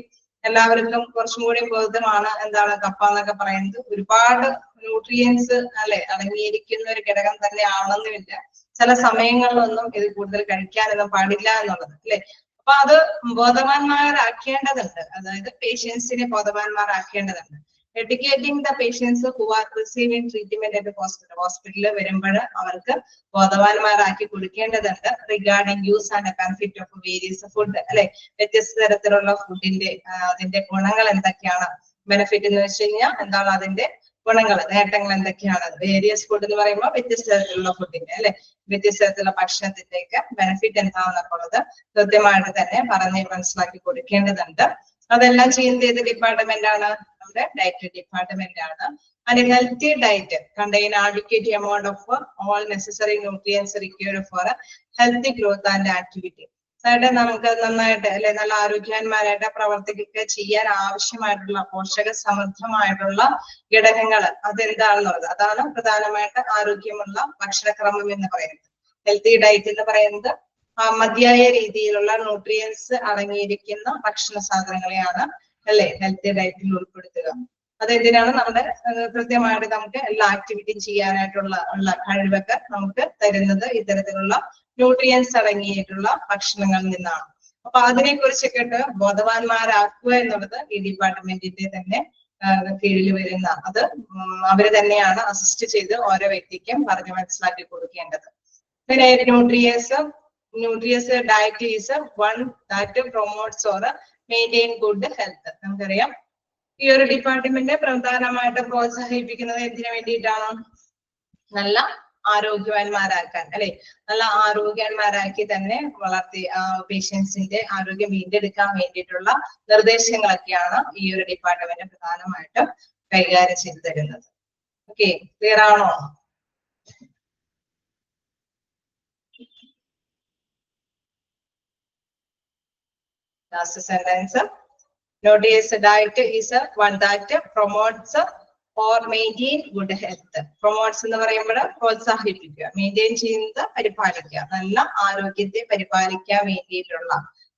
എല്ലാവർക്കും കുറച്ചും കൂടി ബോധമാണ് എന്താണ് കപ്പ എന്നൊക്കെ പറയുന്നത്. ഒരുപാട് ന്യൂട്രിയൻസ് അല്ലെ അടങ്ങിയിരിക്കുന്ന ഒരു ഘടകം തന്നെ ആണെന്നുമില്ല. ചില സമയങ്ങളിലൊന്നും ഇത് കൂടുതൽ കഴിക്കാനൊന്നും പാടില്ല എന്നുള്ളത് അല്ലെ. അപ്പൊ അത് ബോധവാന്മാരാക്കേണ്ടതുണ്ട്, അതായത് പേഷ്യൻസിനെ ബോധവാന്മാരാക്കേണ്ടതുണ്ട്. Educating the patients who are receiving treatment at ഹോസ്പിറ്റലിൽ വരുമ്പോൾ അവർക്ക് ബോധവാന്മാരാക്കി കൊടുക്കേണ്ടതുണ്ട്. Regarding use and benefit of various food അല്ലെ. വ്യത്യസ്ത തരത്തിലുള്ള ഫുഡിന്റെ അതിന്റെ ഗുണങ്ങൾ എന്തൊക്കെയാണ്? ബെനിഫിറ്റ് എന്ന് വെച്ച് കഴിഞ്ഞാൽ എന്താണ് അതിന്റെ ഗുണങ്ങൾ, നേട്ടങ്ങൾ എന്തൊക്കെയാണ്? വേരിയസ് ഫുഡ് എന്ന് പറയുമ്പോൾ വ്യത്യസ്ത തരത്തിലുള്ള ഫുഡിന്റെ അല്ലെ വ്യത്യസ്ത തരത്തിലുള്ള ഭക്ഷണത്തിന്റെയൊക്കെ ബെനിഫിറ്റ് എന്താണെന്നൊക്കെ ഉള്ളത് കൃത്യമായിട്ട് തന്നെ പറഞ്ഞ് മനസ്സിലാക്കി കൊടുക്കേണ്ടതുണ്ട്. അതെല്ലാം ചെയ്യുന്നത് ഏത് ഡിപ്പാർട്ട്മെന്റ് ആണ്? നമ്മുടെ ഡയറ്റ് ഡിപ്പാർട്ട്മെന്റ് ആണ്. And a healthy diet contain adequate amount of all necessary nutrients required for healthy growth and activity. അതായത് നമുക്ക് നന്നായിട്ട് അല്ലെ നല്ല ആരോഗ്യവാന്മാരായിട്ട് പ്രവർത്തിക്കുക ചെയ്യാൻ ആവശ്യമായിട്ടുള്ള പോഷക സമൃദ്ധമായിട്ടുള്ള ഘടകങ്ങൾ അതെന്താണെന്നുള്ളത് അതാണ് പ്രധാനമായിട്ട് ആരോഗ്യമുള്ള ഭക്ഷണക്രമം എന്ന് പറയുന്നത്. ഹെൽത്തി ഡയറ്റ് എന്ന് പറയുന്നത് മതിയായ രീതിയിലുള്ള ന്യൂട്രിയൻസ് അടങ്ങിയിരിക്കുന്ന ഭക്ഷണ സാധനങ്ങളെയാണ് അല്ലെ ഹെൽത്തി ഡയറ്റിൽ ഉൾപ്പെടുത്തുക. അതെന്തിനാണ്? നമ്മുടെ കൃത്യമായിട്ട് നമുക്ക് എല്ലാ ആക്ടിവിറ്റിയും ചെയ്യാനായിട്ടുള്ള കഴിവൊക്കെ നമുക്ക് തരുന്നത് ഇത്തരത്തിലുള്ള ന്യൂട്രിയൻസ് അടങ്ങിയിട്ടുള്ള ഭക്ഷണങ്ങളിൽ നിന്നാണ്. അപ്പൊ അതിനെ കുറിച്ചൊക്കെ ബോധവാന്മാരാക്കുക എന്നുള്ളത് ഈ ഡിപ്പാർട്ട്മെന്റിന്റെ തന്നെ കീഴിൽ വരുന്ന അത് അവര് തന്നെയാണ് അസിസ്റ്റ് ചെയ്ത് ഓരോ വ്യക്തിക്കും പറഞ്ഞ് മനസ്സിലാക്കി കൊടുക്കേണ്ടത്. പിന്നെ nutritious diet is one that promotes or maintain good health. നമുക്കറിയാം ഈ ഒരു ഡിപ്പാർട്ട്മെന്റ് പ്രധാനമായിട്ട് പ്രോത്സാഹിപ്പിക്കുന്നത് എന്തിനു വേണ്ടിയിട്ടാണ്? നല്ല ആരോഗ്യവാന്മാരാക്കാൻ അല്ലെ, നല്ല ആരോഗ്യവാന്മാരാക്കി തന്നെ വളർത്തി പേഷ്യൻസിന്റെ ആരോഗ്യം വീണ്ടെടുക്കാൻ വേണ്ടിയിട്ടുള്ള നിർദ്ദേശങ്ങളൊക്കെയാണ് ഈ ഒരു ഡിപ്പാർട്ട്മെന്റ് പ്രധാനമായിട്ട് കൈകാര്യം ചെയ്തു തരുന്നത്. ഓക്കെ, ക്ലിയർ ആണോ? Last sentence. Notice diet is one that promotes or maintain good health. Promotes എന്ന് പറയുമ്പോൾ പ്രോത്സാഹിപ്പിക്കുക, മെയിൻറ്റെയിൻ ചെയ്യുന്നത് പരിപാലിക്കുക, നല്ല ആരോഗ്യത്തെ പരിപാലിക്കാൻ വേണ്ടിയിട്ടുള്ള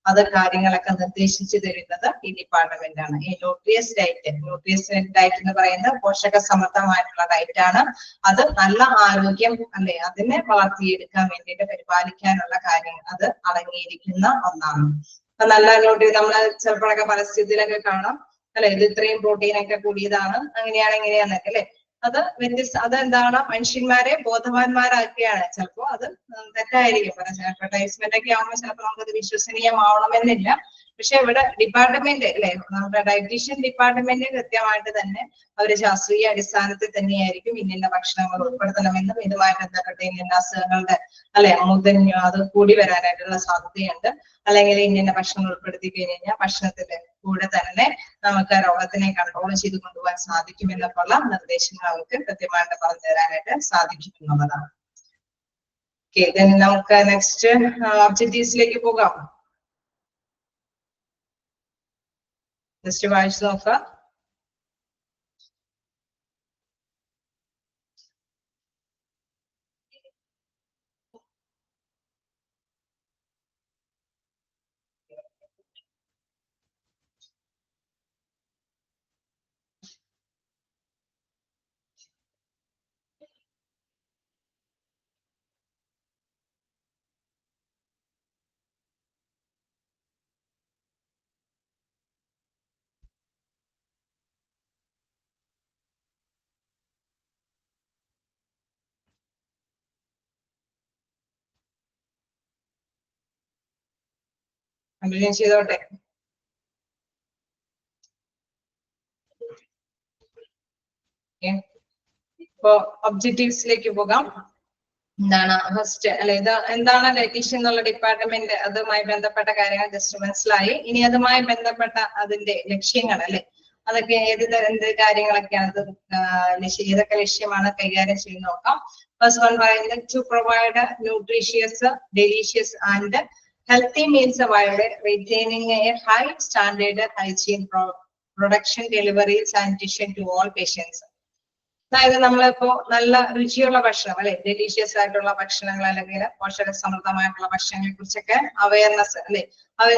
അത് കാര്യങ്ങളൊക്കെ നിർദ്ദേശിച്ചു തരുന്നത് ഈ ഡിപ്പാർട്ട്മെന്റ് ആണ്. ഈ ന്യൂട്രിയസ് ഡയറ്റ്, ന്യൂട്രിയസ് ഡയറ്റ് എന്ന് പറയുന്നത് പോഷക സമൃദ്ധമായിട്ടുള്ള ഡയറ്റ് ആണ്. അത് നല്ല ആരോഗ്യം അല്ലെ, അതിനെ വളർത്തിയെടുക്കാൻ വേണ്ടിയിട്ട് പരിപാലിക്കാനുള്ള കാര്യങ്ങൾ അത് അടങ്ങിയിരിക്കുന്ന ഒന്നാണ്. നല്ല നോട്ട് നമ്മള് ചിലപ്പോഴൊക്കെ പരസ്യത്തിലൊക്കെ കാണാം അല്ലെ, ഇത് ഇത്രയും പ്രോട്ടീൻ ഒക്കെ കൂടിയതാണ്, അങ്ങനെയാണ് ഇങ്ങനെയാന്നൊക്കെ അല്ലെ. അത് അതെന്താണ്, മനുഷ്യന്മാരെ ബോധവാന്മാരാക്കുകയാണ്. ചിലപ്പോ അത് തെറ്റായിരിക്കും, അഡ്വർടൈസ്മെന്റ് ഒക്കെ ആവുമ്പോൾ ചിലപ്പോൾ നമുക്കത് വിശ്വസനീയമാവണമെന്നില്ല. പക്ഷെ ഇവിടെ ഡിപ്പാർട്ട്മെന്റ് അല്ലെ, നമ്മുടെ ഡയറ്റീഷ്യൻ ഡിപ്പാർട്ട്മെന്റ് കൃത്യമായിട്ട് തന്നെ അവര് ശാസ്ത്രീയ അടിസ്ഥാനത്തിൽ തന്നെയായിരിക്കും ഇന്ന ഭക്ഷണങ്ങൾ ഉൾപ്പെടുത്തണമെന്നും ഇതുമായി ബന്ധപ്പെട്ട ഇന്ന അസുഖങ്ങളുടെ അല്ലെ മുതഞ്ഞു അത് കൂടി വരാനായിട്ടുള്ള സാധ്യതയുണ്ട്, അല്ലെങ്കിൽ ഇന്ന ഭക്ഷണം ഉൾപ്പെടുത്തി കഴിഞ്ഞാൽ ഭക്ഷണത്തിന്റെ കൂടെ തന്നെ നമുക്ക് രോഗത്തിനെ കൺട്രോൾ ചെയ്ത് കൊണ്ടുപോകാൻ സാധിക്കും എന്നൊക്കെയുള്ള നിർദ്ദേശങ്ങൾ അവർക്ക് കൃത്യമായിട്ട് പറഞ്ഞു തരാനായിട്ട് സാധിക്കും എന്നുള്ളതാണ്. ഓക്കെ, നമുക്ക് നെക്സ്റ്റ് ഒബ്ജക്റ്റീവ്സിലേക്ക് പോകാം. ജസ്റ്റ് വായിച്ചു നോക്കാം. കണ്ടിന്യൂ ചെയ്തോട്ടെ. ഇപ്പോ ഒബ്ജക്റ്റീവ്സിലേക്ക് പോകാം. എന്താണ് ഫസ്റ്റ് അല്ലെ, ഇത് എന്താണ് ഡയറ്റീഷ്യൻ എന്നുള്ള ഡിപ്പാർട്ട്മെന്റ്, അതുമായി ബന്ധപ്പെട്ട കാര്യങ്ങൾ ജസ്റ്റ് മനസ്സിലായി. ഇനി അതുമായി ബന്ധപ്പെട്ട അതിന്റെ ലക്ഷ്യങ്ങൾ അല്ലെ, അതൊക്കെ എന്ത് കാര്യങ്ങളൊക്കെയാണ്, ഏതൊക്കെ ലക്ഷ്യമാണ് കൈകാര്യം ചെയ്ത് നോക്കാം. ഫസ്റ്റ് വൺ പറയുന്നത് to provide nutritious, delicious and healthy meals while retaining a high standard hygiene, production, delivery, sanitation to all patients. അതായത് നമ്മളിപ്പോ നല്ല രുചിയുള്ള ഭക്ഷണം അല്ലെ, ഡെലീഷ്യസ് ആയിട്ടുള്ള ഭക്ഷണങ്ങൾ അല്ലെങ്കിൽ പോഷക സമൃദ്ധമായിട്ടുള്ള ഭക്ഷണങ്ങളെ കുറിച്ചൊക്കെ അവയർനെസ് അല്ലെ,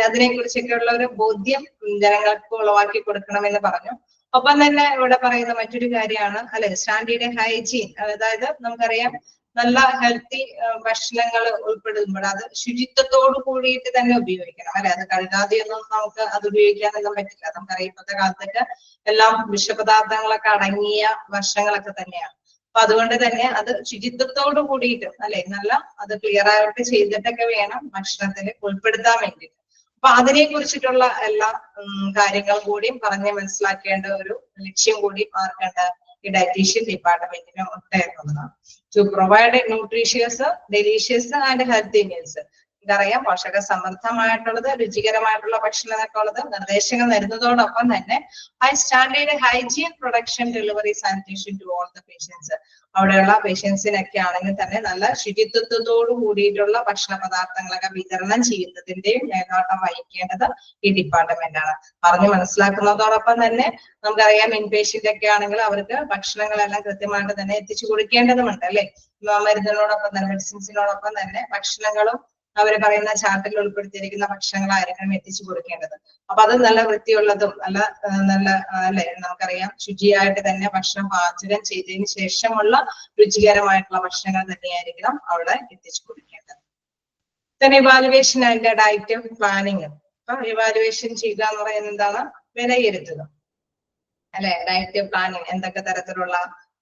അതിനെ കുറിച്ചൊക്കെ ഉള്ള ഒരു ബോധ്യം ജനങ്ങൾക്ക് ഉളവാക്കി കൊടുക്കണമെന്ന് പറഞ്ഞു. ഒപ്പം തന്നെ ഇവിടെ പറയുന്ന മറ്റൊരു കാര്യമാണ് അല്ലെ, സ്റ്റാൻഡേർഡ് ഹൈജീൻ. അതായത് നമുക്കറിയാം നല്ല ഹെൽത്തി ഭക്ഷണങ്ങൾ ഉൾപ്പെടുമ്പോൾ അത് ശുചിത്വത്തോട് കൂടിയിട്ട് തന്നെ ഉപയോഗിക്കണം അല്ലെ. അത് കഴുകാതെയൊന്നും നമുക്ക് അത് ഉപയോഗിക്കാനൊന്നും പറ്റില്ല. നമുക്കറിയാം ഇപ്പോഴത്തെ കാലത്തൊക്കെ എല്ലാം വിഷപദാർത്ഥങ്ങളൊക്കെ അടങ്ങിയ ഭക്ഷണങ്ങളൊക്കെ തന്നെയാണ്. അപ്പൊ അതുകൊണ്ട് തന്നെ അത് ശുചിത്വത്തോട് കൂടിയിട്ട് അല്ലെ, നല്ല അത് ക്ലിയർ ആയിട്ട് ചെയ്തിട്ടൊക്കെ വേണം ഭക്ഷണത്തിൽ ഉൾപ്പെടുത്താൻ വേണ്ടിയിട്ട്. അപ്പൊ അതിനെ കുറിച്ചിട്ടുള്ള എല്ലാ കാര്യങ്ങളും കൂടിയും പറഞ്ഞ് മനസ്സിലാക്കേണ്ട ഒരു ലക്ഷ്യം കൂടി ആർക്കുണ്ട്, ഈ ഡയറ്റീഷ്യൻ ഡിപ്പാർട്ട്മെന്റിന് ഉണ്ടായിരുന്നതാണ്. To provide nutritious, delicious and healthy meals. ഇതറിയാം, പോഷക സമൃദ്ധമായിട്ടുള്ളത്, രുചികരമായിട്ടുള്ള ഭക്ഷണം എന്നൊക്കെ ഉള്ളത് നിർദ്ദേശങ്ങൾ വരുന്നതോടൊപ്പം തന്നെ high standard hygiene, production, delivery, sanitation to all the patients. അവിടെയുള്ള പേഷ്യൻസിനൊക്കെ ആണെങ്കിൽ തന്നെ നല്ല ശുചിത്വത്തോടു കൂടിയിട്ടുള്ള ഭക്ഷണ പദാർത്ഥങ്ങളൊക്കെ വിതരണം ചെയ്യുന്നതിന്റെയും മേൽനോട്ടം വഹിക്കേണ്ടത് ഈ ഡിപ്പാർട്ട്മെന്റ് ആണ്. പറഞ്ഞ് മനസ്സിലാക്കുന്നതോടൊപ്പം തന്നെ നമുക്കറിയാം ഇൻപേഷ്യന്റ് ഒക്കെ ആണെങ്കിൽ അവർക്ക് ഭക്ഷണങ്ങളെല്ലാം കൃത്യമായിട്ട് തന്നെ എത്തിച്ചു കൊടുക്കേണ്ടതുണ്ട് അല്ലെ. മരുന്നിനോടൊപ്പം തന്നെ, മെഡിസിൻസിനോടൊപ്പം തന്നെ ഭക്ഷണങ്ങളും അവർ പറയുന്ന ചാർട്ടിൽ ഉൾപ്പെടുത്തിയിരിക്കുന്ന ഭക്ഷണങ്ങളായിരിക്കണം എത്തിച്ചു കൊടുക്കേണ്ടത്. അപ്പൊ അത് നല്ല വൃത്തിയുള്ളതും നല്ല അല്ലെ, നമുക്കറിയാം ശുചിയായിട്ട് തന്നെ ഭക്ഷണം പാചകം ചെയ്തതിന് ശേഷമുള്ള രുചികരമായിട്ടുള്ള ഭക്ഷണങ്ങൾ തന്നെയായിരിക്കണം അവിടെ എത്തിച്ചു കൊടുക്കേണ്ടത്. then evaluation and diet planning. അപ്പൊ ഇവാലുവേഷൻ ചെയ്യുക എന്ന് പറയുന്നത് എന്താണ്, വിലയിരുത്തുക അല്ലെ. ഡയറ്റ് പ്ലാനിങ്, എന്തൊക്കെ തരത്തിലുള്ള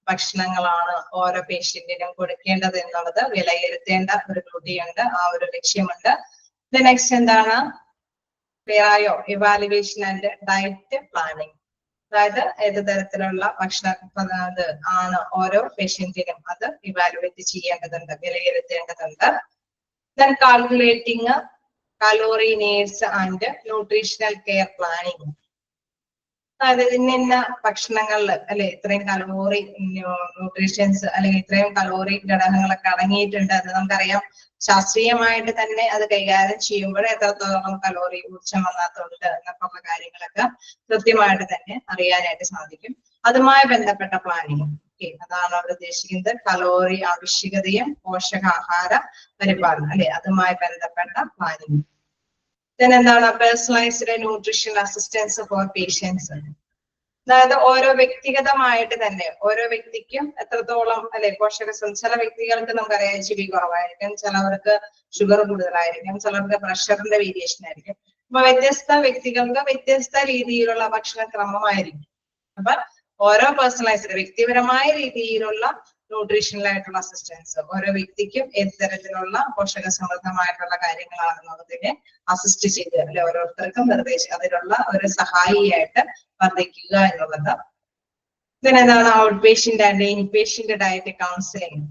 ഭക്ഷണങ്ങളാണ് ഓരോ പേഷ്യന്റിനും കൊടുക്കേണ്ടത് എന്നുള്ളത് വിലയിരുത്തേണ്ട ഒരു ഡ്യൂട്ടിയുണ്ട്, ആ ഒരു ലക്ഷ്യമുണ്ട്. നെക്സ്റ്റ് എന്താണ്, ക്ലിയർ ആയോ? Evaluation and diet planning. അതായത് ഏത് തരത്തിലുള്ള ഭക്ഷണ അത് ആണ് ഓരോ പേഷ്യന്റിനും അത് ഇവാലുവേറ്റ് ചെയ്യേണ്ടതുണ്ട്, വിലയിരുത്തേണ്ടതുണ്ട്. Then calculating calorie needs and nutritional care planning. അതായത് ഇന്ന ഭക്ഷണങ്ങളിൽ അല്ലെ ഇത്രയും കലോറി ന്യൂട്രീഷ്യൻസ് അല്ലെങ്കിൽ ഇത്രയും കലോറി ഘടകങ്ങളൊക്കെ അടങ്ങിയിട്ടുണ്ട് എന്ന് നമുക്കറിയാം. ശാസ്ത്രീയമായിട്ട് തന്നെ അത് കൈകാര്യം ചെയ്യുമ്പോൾ എത്രത്തോളം കലോറി ഊർജ്ജം വന്നാത്തുണ്ട് എന്നൊക്കെയുള്ള കാര്യങ്ങളൊക്കെ കൃത്യമായിട്ട് തന്നെ അറിയാനായിട്ട് സാധിക്കും. അതുമായി ബന്ധപ്പെട്ട പ്ലാനിങ്, അതാണ് അവിടെ ഉദ്ദേശിക്കുന്നത്. കലോറി ആവശ്യകതയും പോഷകാഹാര പരിപാലനം അല്ലെ, അതുമായി ബന്ധപ്പെട്ട പ്ലാനിങ്. എന്താണ് personalised nutrition assistance for patients. അതായത് ഓരോ വ്യക്തിഗതമായിട്ട് തന്നെ ഓരോ വ്യക്തിക്കും എത്രത്തോളം അല്ലെ ചില വ്യക്തികൾക്ക് നമുക്കറിയാം HB കുറവായിരിക്കും, ചിലവർക്ക് ഷുഗർ കൂടുതലായിരിക്കും, ചിലർക്ക് പ്രഷറിന്റെ വേരിയേഷൻ ആയിരിക്കും. അപ്പൊ വ്യത്യസ്ത വ്യക്തികൾക്ക് വ്യത്യസ്ത രീതിയിലുള്ള ഭക്ഷണക്രമമായിരിക്കും. അപ്പൊ ഓരോ പേഴ്സണലൈസ്ഡ് വ്യക്തിപരമായ രീതിയിലുള്ള ന്യൂട്രീഷണലായിട്ടുള്ള അസിസ്റ്റൻസ് ഓരോ വ്യക്തിക്കും ഏത് തരത്തിലുള്ള പോഷക സമൃദ്ധമായിട്ടുള്ള കാര്യങ്ങളാണെന്നുള്ളതിനെ അസിസ്റ്റ് ചെയ്ത് അല്ലെ ഓരോരുത്തർക്കും അതിനുള്ള ഒരു സഹായിയായിട്ട് വർദ്ധിക്കുക എന്നുള്ളത്. എന്താണ് out patient and in patient diet counselling.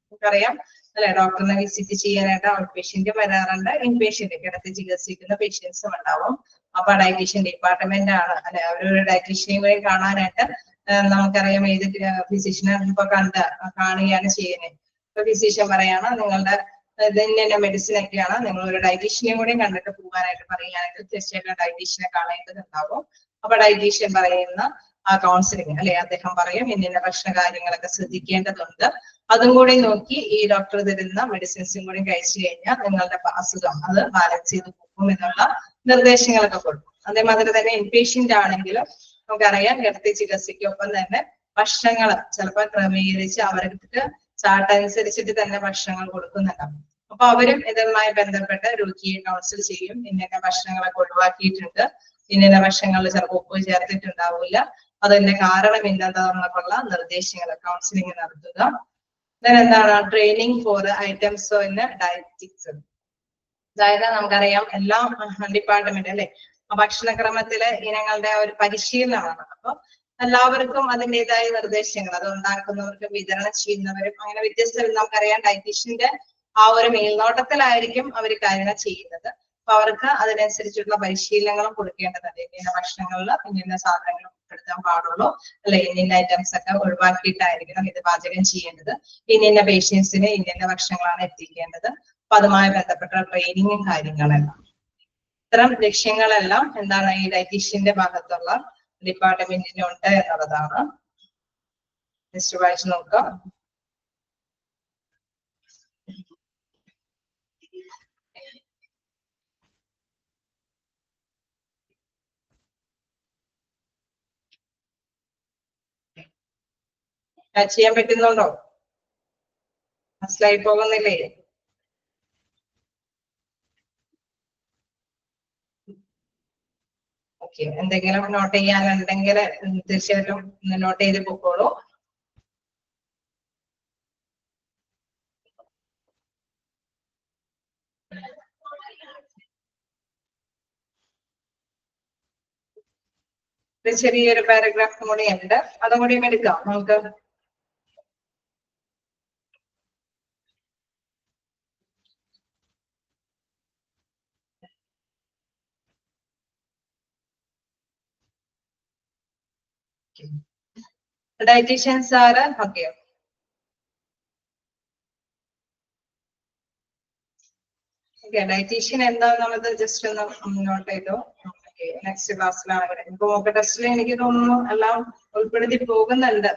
നമുക്കറിയാം അല്ലെ, ഡോക്ടറിനെ വിസിറ്റ് ചെയ്യാനായിട്ട് ഔട്ട് പേഷ്യന്റ് വരാറുണ്ട്, ഇൻ പേഷ്യന്റ് കിടത്തി ചികിത്സിക്കുന്ന പേഷ്യൻസും ഉണ്ടാവും. അപ്പൊ ഡയറ്റീഷ്യൻ ഡിപ്പാർട്ട്മെന്റ് ആണ് അല്ലെ, അവരൊരു ഡയറ്റീഷ്യനെയും കൂടി കാണാനായിട്ട് നമുക്കറിയാം ഏത് ഫിസിഷ്യനെ ഇപ്പൊ കാണുകയാണ് ചെയ്യുന്നത്. ഇപ്പൊ ഫിസിഷ്യൻ പറയാണ് നിങ്ങളുടെ ഇന്ന മെഡിസിൻ ഒക്കെയാണ്, നിങ്ങൾ ഒരു ഡയറ്റീഷ്യനെയും കൂടി കണ്ടിട്ട് പോകാനായിട്ട് പറയുകയാണെങ്കിൽ തീർച്ചയായിട്ടും ഡയറ്റീഷ്യനെ കാണേണ്ടതുണ്ടാവും. അപ്പൊ ഡയറ്റീഷ്യൻ പറയുന്ന ആ കൗൺസിലിംഗ് അല്ലെ, അദ്ദേഹം പറയും ഇന്ന ഭക്ഷണ കാര്യങ്ങളൊക്കെ ശ്രദ്ധിക്കേണ്ടതുണ്ട്, അതും കൂടി നോക്കി ഈ ഡോക്ടർ തരുന്ന മെഡിസിൻസും കൂടി കഴിച്ചു കഴിഞ്ഞാൽ നിങ്ങളുടെ അസുഖം അത് ബാലൻസ് ചെയ്ത് പോകും എന്നുള്ള നിർദ്ദേശങ്ങളൊക്കെ കൊടുക്കും. അതേമാതിരി തന്നെ ഇൻപേഷ്യന്റ് ആണെങ്കിലും നമുക്കറിയാം കിടത്തി ചികിത്സയ്ക്കൊപ്പം തന്നെ ഭക്ഷണങ്ങൾ ചിലപ്പോൾ ക്രമീകരിച്ച് അവർക്ക് ചാട്ടനുസരിച്ചിട്ട് തന്നെ ഭക്ഷണങ്ങൾ കൊടുക്കുന്നുണ്ടാവും. അപ്പൊ അവരും ഇതുമായി ബന്ധപ്പെട്ട് രോഗിയെ കൗൺസിൽ ചെയ്യും. ഇന്ന ഭക്ഷണങ്ങളൊക്കെ ഒഴിവാക്കിയിട്ടുണ്ട്, ഇന്ന ഭക്ഷണങ്ങളിൽ ചിലപ്പോൾ ഉപ്പ് ചേർത്തിട്ടുണ്ടാവില്ല, അതിന്റെ കാരണം ഇന്നതാണെന്നൊക്കെയുള്ള നിർദ്ദേശങ്ങൾ കൗൺസിലിംഗ് നടത്തുക. എന്താണ് training for items in dietetics. അതായത് നമുക്കറിയാം എല്ലാ ഡിപ്പാർട്ട്മെന്റ് അല്ലെ ഭക്ഷണക്രമത്തിലെ ഇനങ്ങളുടെ ഒരു പരിശീലനമാണ്. അപ്പൊ എല്ലാവർക്കും അതിൻ്റെതായ നിർദ്ദേശങ്ങൾ, അത് ഉണ്ടാക്കുന്നവർക്കും വിതരണം ചെയ്യുന്നവരും അങ്ങനെ വ്യത്യസ്ത നമുക്കറിയാം ഡയറ്റീഷ്യന്റെ ആ ഒരു മേൽനോട്ടത്തിലായിരിക്കും അവർ കാര്യങ്ങൾ ചെയ്യുന്നത്. അപ്പൊ അവർക്ക് അതിനനുസരിച്ചുള്ള പരിശീലനങ്ങളും കൊടുക്കേണ്ടതുണ്ട്. ഇന്ന ഭക്ഷണങ്ങളിൽ ഇന്ന സാധനങ്ങൾ ഉൾപ്പെടുത്താൻ പാടുള്ളൂ അല്ലെ, ഇന്ന ഐറ്റംസ് ഒക്കെ ഒഴിവാക്കിയിട്ടായിരിക്കണം ഇത് പാചകം ചെയ്യേണ്ടത്, ഇന്ന പേഷ്യൻസിന് ഇന്ന ഭക്ഷണങ്ങളാണ് എത്തിക്കേണ്ടത്. അപ്പൊ അതുമായി ബന്ധപ്പെട്ട ട്രെയിനിങ്ങും കാര്യങ്ങളെല്ലാം ഇത്തരം ലക്ഷ്യങ്ങളെല്ലാം എന്താണ് ഈ ഡയറ്റീഷ്യന്റെ ഭാഗത്തുള്ള ഡിപ്പാർട്ട്മെന്റിനുണ്ട് എന്നുള്ളതാണ്. നെക്സ്റ്റ് വായിച്ചു നോക്കാം. ചെയ്യാൻ പറ്റുന്നുണ്ടോ? മനസ്സിലായി പോകുന്നില്ലേ? ഓക്കെ, എന്തെങ്കിലും നോട്ട് ചെയ്യാനുണ്ടെങ്കിൽ തീർച്ചയായിട്ടും നോട്ട് ചെയ്ത് പോയിക്കോളൂ. ചെറിയൊരു പാരഗ്രാഫ് കൂടി ഉണ്ട്, അതും കൂടിയും എടുക്കാം നമുക്ക്. ഡയറ്റീഷ്യൻസ് ആര്? ഓക്കെ, ഡയറ്റീഷ്യൻ എന്താന്നുള്ളത് ജസ്റ്റ് ഒന്ന് നോട്ട് ചെയ്തോ. നെക്സ്റ്റ് ക്ലാസ്സിലാണ് ഇപ്പൊ മോക്ക് ടെസ്റ്റിൽ എനിക്ക് തോന്നുന്നു എല്ലാം ഉൾപ്പെടുത്തി പോകുന്നുണ്ട്.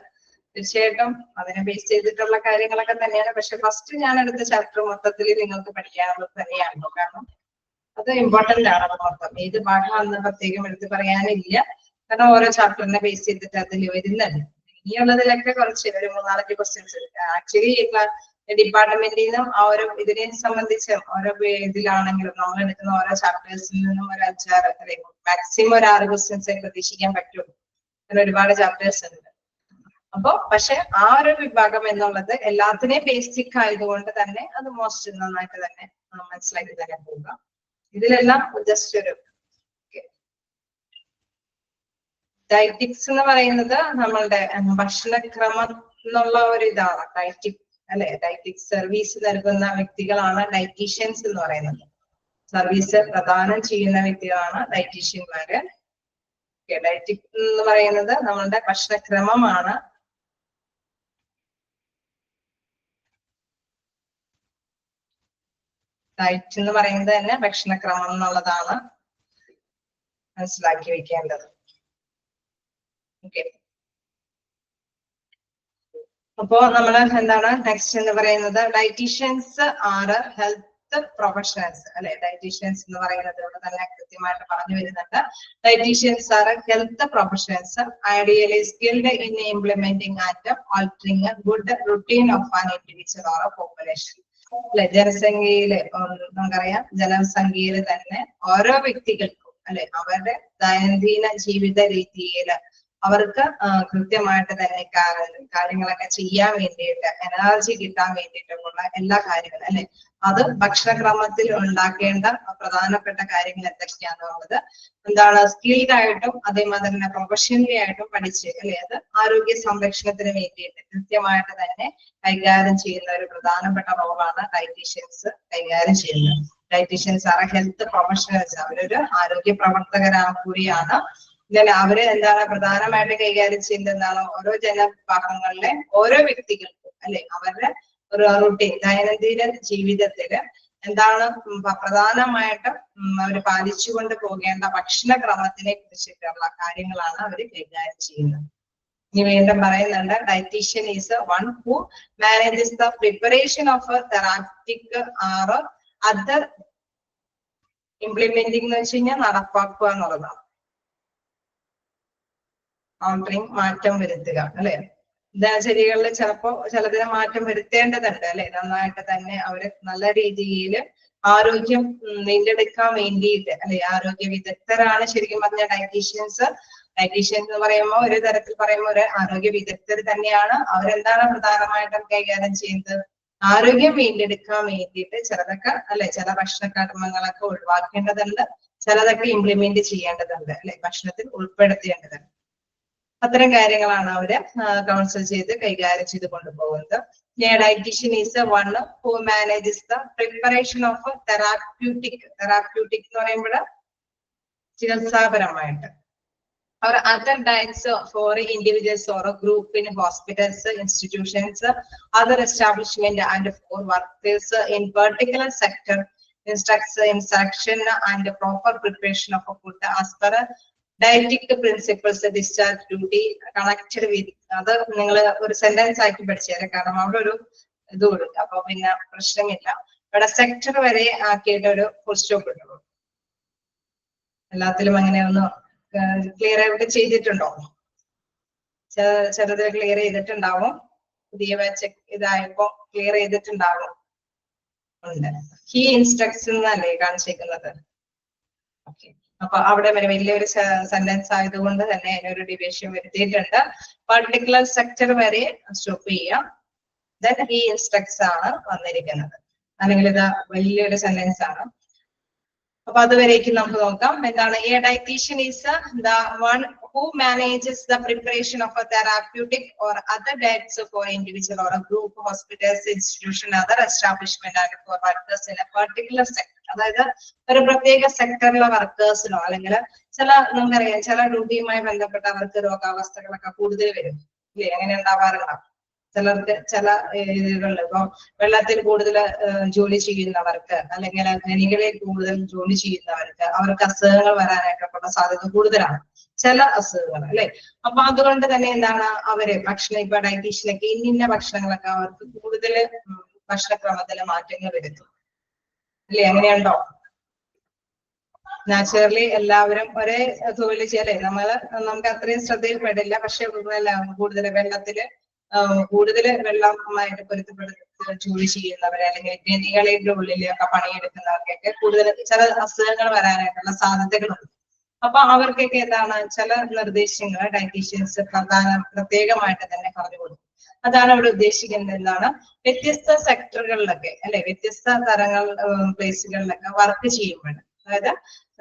തീർച്ചയായിട്ടും അതിനെ ബേസ് ചെയ്തിട്ടുള്ള കാര്യങ്ങളൊക്കെ തന്നെയാണ്. പക്ഷെ ഫസ്റ്റ് ഞാൻ എടുത്ത ചാപ്റ്റർ മൊത്തത്തിൽ നിങ്ങൾക്ക് പഠിക്കാനുള്ളത് തന്നെയാണല്ലോ. കാരണം അത് ഇമ്പോർട്ടന്റ് ആണ്. അത് മൊത്തം ഏത് ഭാഗമാണെന്ന് പ്രത്യേകം എടുത്ത് പറയാനില്ല. കാരണം ഓരോ ചാപ്റ്ററിനെ ബേസ് ചെയ്തിട്ട് അതിൽ വരുന്നുണ്ട്. ഇനിയുള്ളതിലൊക്കെ കുറച്ച് ഒരു 3-4 ക്വസ്റ്റ്യൻസ് ആക്ച്വലി ഡിപ്പാർട്ട്മെന്റിൽ നിന്നും ആ ഒരു ഇതിനെ സംബന്ധിച്ച് ഓരോ ഇതിലാണെങ്കിലും നമ്മൾ എടുക്കുന്ന ഓരോ ചാപ്റ്റേഴ്സിൽ നിന്നും ഒരു 5-6 അല്ലെങ്കിൽ മാക്സിമം ഒരു 6 ക്വസ്റ്റ്യൻസ് പ്രതീക്ഷിക്കാൻ പറ്റുള്ളൂ. അങ്ങനെ ഒരുപാട് ചാപ്റ്റേഴ്സ് ഉണ്ട്. അപ്പൊ പക്ഷെ ആ ഒരു വിഭാഗം എന്നുള്ളത് എല്ലാത്തിനെയും ബേസിക് ആയതുകൊണ്ട് തന്നെ അത് മോസ്റ്റ് നന്നായിട്ട് തന്നെ മനസ്സിലാക്കി തന്നെ പോവുക. ഇതിലെല്ലാം ജസ്റ്റ് ഒരു ഡയറ്റിക്സ് എന്ന് പറയുന്നത് നമ്മളുടെ ഭക്ഷണക്രമം എന്നുള്ള ഒരു ഇതാണ് ഡയറ്റിക് അല്ലെ. ഡയറ്റിക് സർവീസ് നൽകുന്ന വ്യക്തികളാണ് ഡയറ്റീഷ്യൻസ് എന്ന് പറയുന്നത്. സർവീസ് പ്രദാനം ചെയ്യുന്ന വ്യക്തികളാണ് ഡയറ്റീഷ്യന്മാര്. ഡയറ്റിക് എന്ന് പറയുന്നത് നമ്മളുടെ ഭക്ഷണക്രമമാണ്. ഡയറ്റ് എന്ന് പറയുന്നത് തന്നെ ഭക്ഷണക്രമം എന്നുള്ളതാണ് മനസ്സിലാക്കി വെക്കേണ്ടത്. ഓക്കെ, അപ്പോ നമ്മള് എന്താണ് നെക്സ്റ്റ് എന്ന് പറയുന്നത് ഡയറ്റീഷ്യൻസ് ആറ് ഹെൽത്ത് പ്രൊഫഷണൽസ് അല്ലെ. ഡയറ്റീഷ്യൻസ് എന്ന് പറയുന്നത് ഇവിടെ തന്നെ കൃത്യമായിട്ട് പറഞ്ഞു വരുന്നുണ്ട്. Dieticians are health professionals ideally skilled in implementing and altering good routine of an individual or population. അല്ലെ, ജനസംഖ്യയില് നമുക്കറിയാം, ജനസംഖ്യയിൽ തന്നെ ഓരോ വ്യക്തികൾക്കും അല്ലെ അവരുടെ ദൈനംദിന ജീവിത രീതിയില് അവർക്ക് കൃത്യമായിട്ട് തന്നെ കാര്യങ്ങളൊക്കെ ചെയ്യാൻ വേണ്ടിയിട്ട്, എനർജി കിട്ടാൻ വേണ്ടിയിട്ടുള്ള എല്ലാ കാര്യങ്ങളും അല്ലെ, അത് ഭക്ഷണക്രമത്തിൽ ഉണ്ടാക്കേണ്ട പ്രധാനപ്പെട്ട കാര്യങ്ങൾ എന്തൊക്കെയാണെന്നുള്ളത് എന്താണ് സ്കിൽഡ് ആയിട്ടും അതേമാതിരി തന്നെ പ്രൊഫഷണലി ആയിട്ടും പഠിച്ച് അല്ലെ അത് ആരോഗ്യ സംരക്ഷണത്തിന് വേണ്ടിയിട്ട് കൃത്യമായിട്ട് തന്നെ കൈകാര്യം ചെയ്യുന്ന ഒരു പ്രധാനപ്പെട്ട റോളാണ് ഡയറ്റീഷ്യൻസ് കൈകാര്യം ചെയ്യുന്നത്. ഡയറ്റീഷ്യൻസ് ആർ ഹെൽത്ത് പ്രൊഫഷണൽസ്, അവരൊരു ആരോഗ്യ കൂടിയാണ്. അവര് എന്താണ് പ്രധാനമായിട്ട് കൈകാര്യം ചെയ്യുന്നത് എന്താണ് ഓരോ ജനവിഭാഗങ്ങളിലെ ഓരോ വ്യക്തികൾക്കും അല്ലെ അവരുടെ ഒരു റുട്ടീൻ ദൈനംദിന ജീവിതത്തില് എന്താണ് പ്രധാനമായിട്ടും അവർ പാലിച്ചുകൊണ്ട് പോകേണ്ട ഭക്ഷണക്രമത്തിനെ കുറിച്ചിട്ടുള്ള കാര്യങ്ങളാണ് അവർ കൈകാര്യം ചെയ്യുന്നത്. ഇനി വീണ്ടും പറയുന്നുണ്ട്, dietician is one who manages the preparation of therapeutic or other implementing എന്ന് വെച്ച് കഴിഞ്ഞാൽ നടപ്പാക്കുക എന്നുള്ളതാണ്. ഓൾട്ടറിങ് മാറ്റം വരുത്തുക അല്ലെ. ദിനചര്യകളിൽ ചിലതിന് മാറ്റം വരുത്തേണ്ടതുണ്ട് അല്ലെ. നന്നായിട്ട് തന്നെ അവര് നല്ല രീതിയിൽ ആരോഗ്യം വീണ്ടെടുക്കാൻ വേണ്ടിയിട്ട് അല്ലെ ആരോഗ്യ വിദഗ്ധരാണ് ശരിക്കും പറഞ്ഞ ഡയറ്റീഷ്യൻസ്. ഡയറ്റീഷ്യൻസ് എന്ന് പറയുമ്പോൾ ഒരു തരത്തിൽ പറയുമ്പോൾ ഒരു ആരോഗ്യ വിദഗ്ധർ തന്നെയാണ്. അവരെന്താണ് പ്രധാനമായിട്ടും കൈകാര്യം ചെയ്യുന്നത്, ആരോഗ്യം വീണ്ടെടുക്കാൻ വേണ്ടിയിട്ട് ചിലതൊക്കെ അല്ലെ ചില ഭക്ഷണക്രമങ്ങളൊക്കെ ഒഴിവാക്കേണ്ടതുണ്ട്, ചിലതൊക്കെ ഇംപ്ലിമെന്റ് ചെയ്യേണ്ടതുണ്ട് അല്ലെ, ഭക്ഷണത്തിൽ ഉൾപ്പെടുത്തേണ്ടതുണ്ട്. അത്തരം കാര്യങ്ങളാണ് അവര് കൗൺസിൽ ചെയ്ത് കൈകാര്യം ചെയ്ത് കൊണ്ടുപോകുന്നത്. Dietician is one who manages the preparation of therapeutic എന്ന് പറയുമ്പോൾ ചികിത്സാപരമായിട്ട് or other diets for individuals or a group in hospitals, institutions, other establishment and for workers in particular sector, instructs instruction and proper preparation of a food as per dietetic principles, discharge duty connected with അത് നിങ്ങൾ ഒരു sentence ആക്കി പഠിച്ചേരെ, കാരണം അവിടെ ഒരു ഇത് കൊടുക്കും, അപ്പൊ പിന്നെ പ്രശ്നമില്ല. ഇവിടെ സെക്ടർ വരെ ആക്കിയിട്ട് ഒരു ഫുൾ സ്റ്റോപ്പ് ഇട്ടുള്ളൂ. എല്ലാത്തിലും അങ്ങനെ ഒന്ന് ക്ലിയർ ആയിട്ട് ചെയ്തിട്ടുണ്ടോ? ചിലത് ക്ലിയർ ചെയ്തിട്ടുണ്ടാവും, പുതിയ ബാച്ച് ഇതായപ്പോ ക്ലിയർ ചെയ്തിട്ടുണ്ടാവും. ഉണ്ട്. ഹി ഇൻസ്ട്രക്ട്സ് എന്നല്ലേ കാണിച്ചേക്കുന്നത്. ഓക്കെ, അപ്പൊ അവിടെ വരെ വലിയൊരു സെന്റൻസ് ആയതുകൊണ്ട് തന്നെ അതിനൊരു ഡിവിഷൻ വരുത്തിയിട്ടുണ്ട്. പർട്ടിക്കുലർ സെക്ടർ വരെ സ്റ്റോപ്പ് ചെയ്യാം. ദെൻ ഹി ഇൻസ്ട്രക്ട്സ് ആണ് വന്നിരിക്കുന്നത്, അല്ലെങ്കിൽ ഇത് വലിയൊരു സെന്റൻസ് ആണ്. അപ്പൊ അതുവരേക്കും നമുക്ക് നോക്കാം. എന്താണ് a dietician is the one who manages the preparation of a therapeutic or other diets for individual or group, hospitals, institution, other establishment and for workers in a particular sector. അതായത് ഒരു പ്രത്യേക സെക്ടറിലെ വർക്കേഴ്സിനോ അല്ലെങ്കിൽ ചില നമുക്കറിയാം ചില ഡ്യൂട്ടിയുമായി ബന്ധപ്പെട്ട അവർക്ക് രോഗാവസ്ഥകളൊക്കെ കൂടുതൽ വരും ഇല്ലേ, അങ്ങനെ ഉണ്ടാവാറുണ്ടാവും. ചിലർക്ക് ചില രീതികളിൽ ഇപ്പൊ വെള്ളത്തിൽ കൂടുതൽ ജോലി ചെയ്യുന്നവർക്ക് അല്ലെങ്കിൽ ഖനികളിൽ കൂടുതൽ ജോലി ചെയ്യുന്നവർക്ക് അവർക്ക് അസുഖങ്ങൾ വരാനായിട്ടുള്ള സാധ്യത കൂടുതലാണ്, ചില അസുഖങ്ങൾ അല്ലെ. അപ്പൊ അതുകൊണ്ട് തന്നെ എന്താണ് അവര് ഭക്ഷണം ഇപ്പൊ ഡയറ്റീഷ്യനൊക്കെ ഇന്ന ഭക്ഷണങ്ങളൊക്കെ അവർക്ക് കൂടുതൽ ഭക്ഷണക്രമത്തില് മാറ്റങ്ങൾ വരുത്തും അല്ലെ. അങ്ങനെയുണ്ടോ? നാച്ചുറലി എല്ലാവരും ഒരേ തൊഴിൽ ചെയ്യല്ലേ, നമുക്ക് അത്രയും ശ്രദ്ധയിൽപ്പെടില്ല. പക്ഷെ കൂടുതൽ വെള്ളത്തില് കൂടുതൽ വെള്ളമായിട്ട് പൊരുത്തപ്പെടുത്തി ജോലി ചെയ്യുന്നവരെ അല്ലെങ്കിൽ ഖനികളുടെ ഉള്ളിലൊക്കെ പണിയെടുക്കുന്നവർക്കൊക്കെ കൂടുതൽ ചില അസുഖങ്ങൾ വരാനായിട്ടുള്ള സാധ്യതകളുണ്ട്. അപ്പൊ അവർക്കൊക്കെ എന്താണ് ചില നിർദ്ദേശങ്ങൾ ഡയറ്റീഷ്യൻസ് പ്രത്യേകമായിട്ട് തന്നെ പറഞ്ഞു കൊടുക്കും. അതാണ് ഇവിടെ ഉദ്ദേശിക്കുന്നത്. എന്താണ് വ്യത്യസ്ത സെക്ടറുകളിലൊക്കെ അല്ലെ വ്യത്യസ്ത തരങ്ങൾ പ്ലേസുകളിലൊക്കെ വർക്ക് ചെയ്യുമ്പോൾ, അതായത്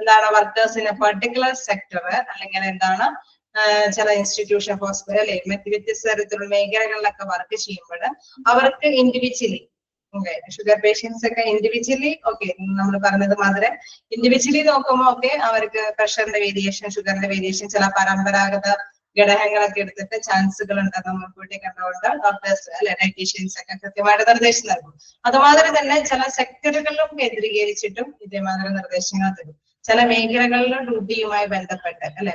എന്താണ് വർക്കേഴ്സിന് പർട്ടിക്കുലർ സെക്ടർ അല്ലെങ്കിൽ എന്താണ് ചില ഇൻസ്റ്റിറ്റ്യൂഷൻ ഹോസ്പിറ്റൽ അല്ലെ വ്യത്യസ്ത തരത്തിലുള്ള മേഖലകളിലൊക്കെ വർക്ക് ചെയ്യുമ്പോൾ അവർക്ക് ഇൻഡിവിജ്വലി ഓക്കെ ഷുഗർ പേഷ്യൻസ് ഒക്കെ ഇൻഡിവിജ്വലി ഓക്കെ നമ്മൾ പറഞ്ഞത് മാതിരി ഇൻഡിവിജ്വലി നോക്കുമ്പോൾ ഒക്കെ അവർക്ക് പ്രഷറിന്റെ വേരിയേഷൻ ഷുഗറിന്റെ വേരിയേഷൻ ചില പരമ്പരാഗത ഘടകങ്ങളൊക്കെ എടുത്തിട്ട് ചാൻസുകൾ ഉണ്ടെന്ന് മുൻകൂട്ടി കണ്ടുകൊണ്ട് ഡോക്ടേഴ്സ് അല്ലെ ഡയറ്റീഷ്യൻസ് ഒക്കെ കൃത്യമായിട്ട് നിർദ്ദേശം നൽകും. അതുമാതിരി തന്നെ ചില സെക്ടറുകളിലും കേന്ദ്രീകരിച്ചിട്ടും ഇതേമാതിരി നിർദ്ദേശങ്ങൾ തരും. ചില മേഖലകളിലെ ഡ്യൂട്ടിയുമായി ബന്ധപ്പെട്ട് അല്ലെ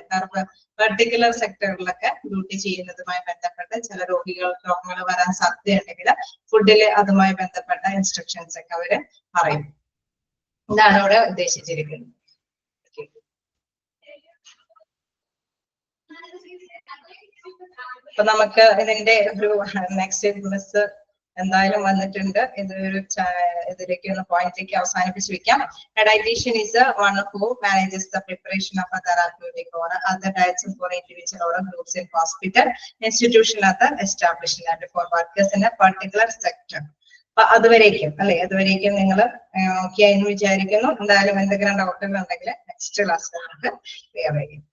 പെർട്ടിക്കുലർ സെക്ടറുകളിലൊക്കെ ഡ്യൂട്ടി ചെയ്യുന്നതുമായി ബന്ധപ്പെട്ട് ചില രോഗങ്ങൾ വരാൻ സാധ്യതയുണ്ടെങ്കിൽ ഫുഡില് അതുമായി ബന്ധപ്പെട്ട ഇൻസ്ട്രക്ഷൻസ് ഒക്കെ അവര് പറയും. ഇതാണ് ഇവിടെ ഉദ്ദേശിച്ചിരിക്കുന്നത്. അപ്പൊ നമുക്ക് ഇതിന്റെ ഒരു നെക്സ്റ്റ് മിസ് എന്തായാലും വന്നിട്ടുണ്ട്. ഇതിലേക്ക് ഒന്ന് പോയിന്റിലേക്ക് അവസാനിപ്പിച്ച് വെക്കാം. Dietician is one who manages the preparation of therapeutic or other diets for individual or groups in hospital institution other establishment for workers in a particular sector. അപ്പൊ അതുവരേക്കും അല്ലെ അതുവരേക്കും നിങ്ങൾ ഓക്കെ ആയെന്ന് വിചാരിക്കുന്നു. എന്തായാലും എന്തെങ്കിലും ഡൗട്ടുകൾ ഉണ്ടെങ്കിൽ നെക്സ്റ്റ് ക്ലാസ്സിൽ നമുക്ക് ക്ലിയർ ചെയ്യും.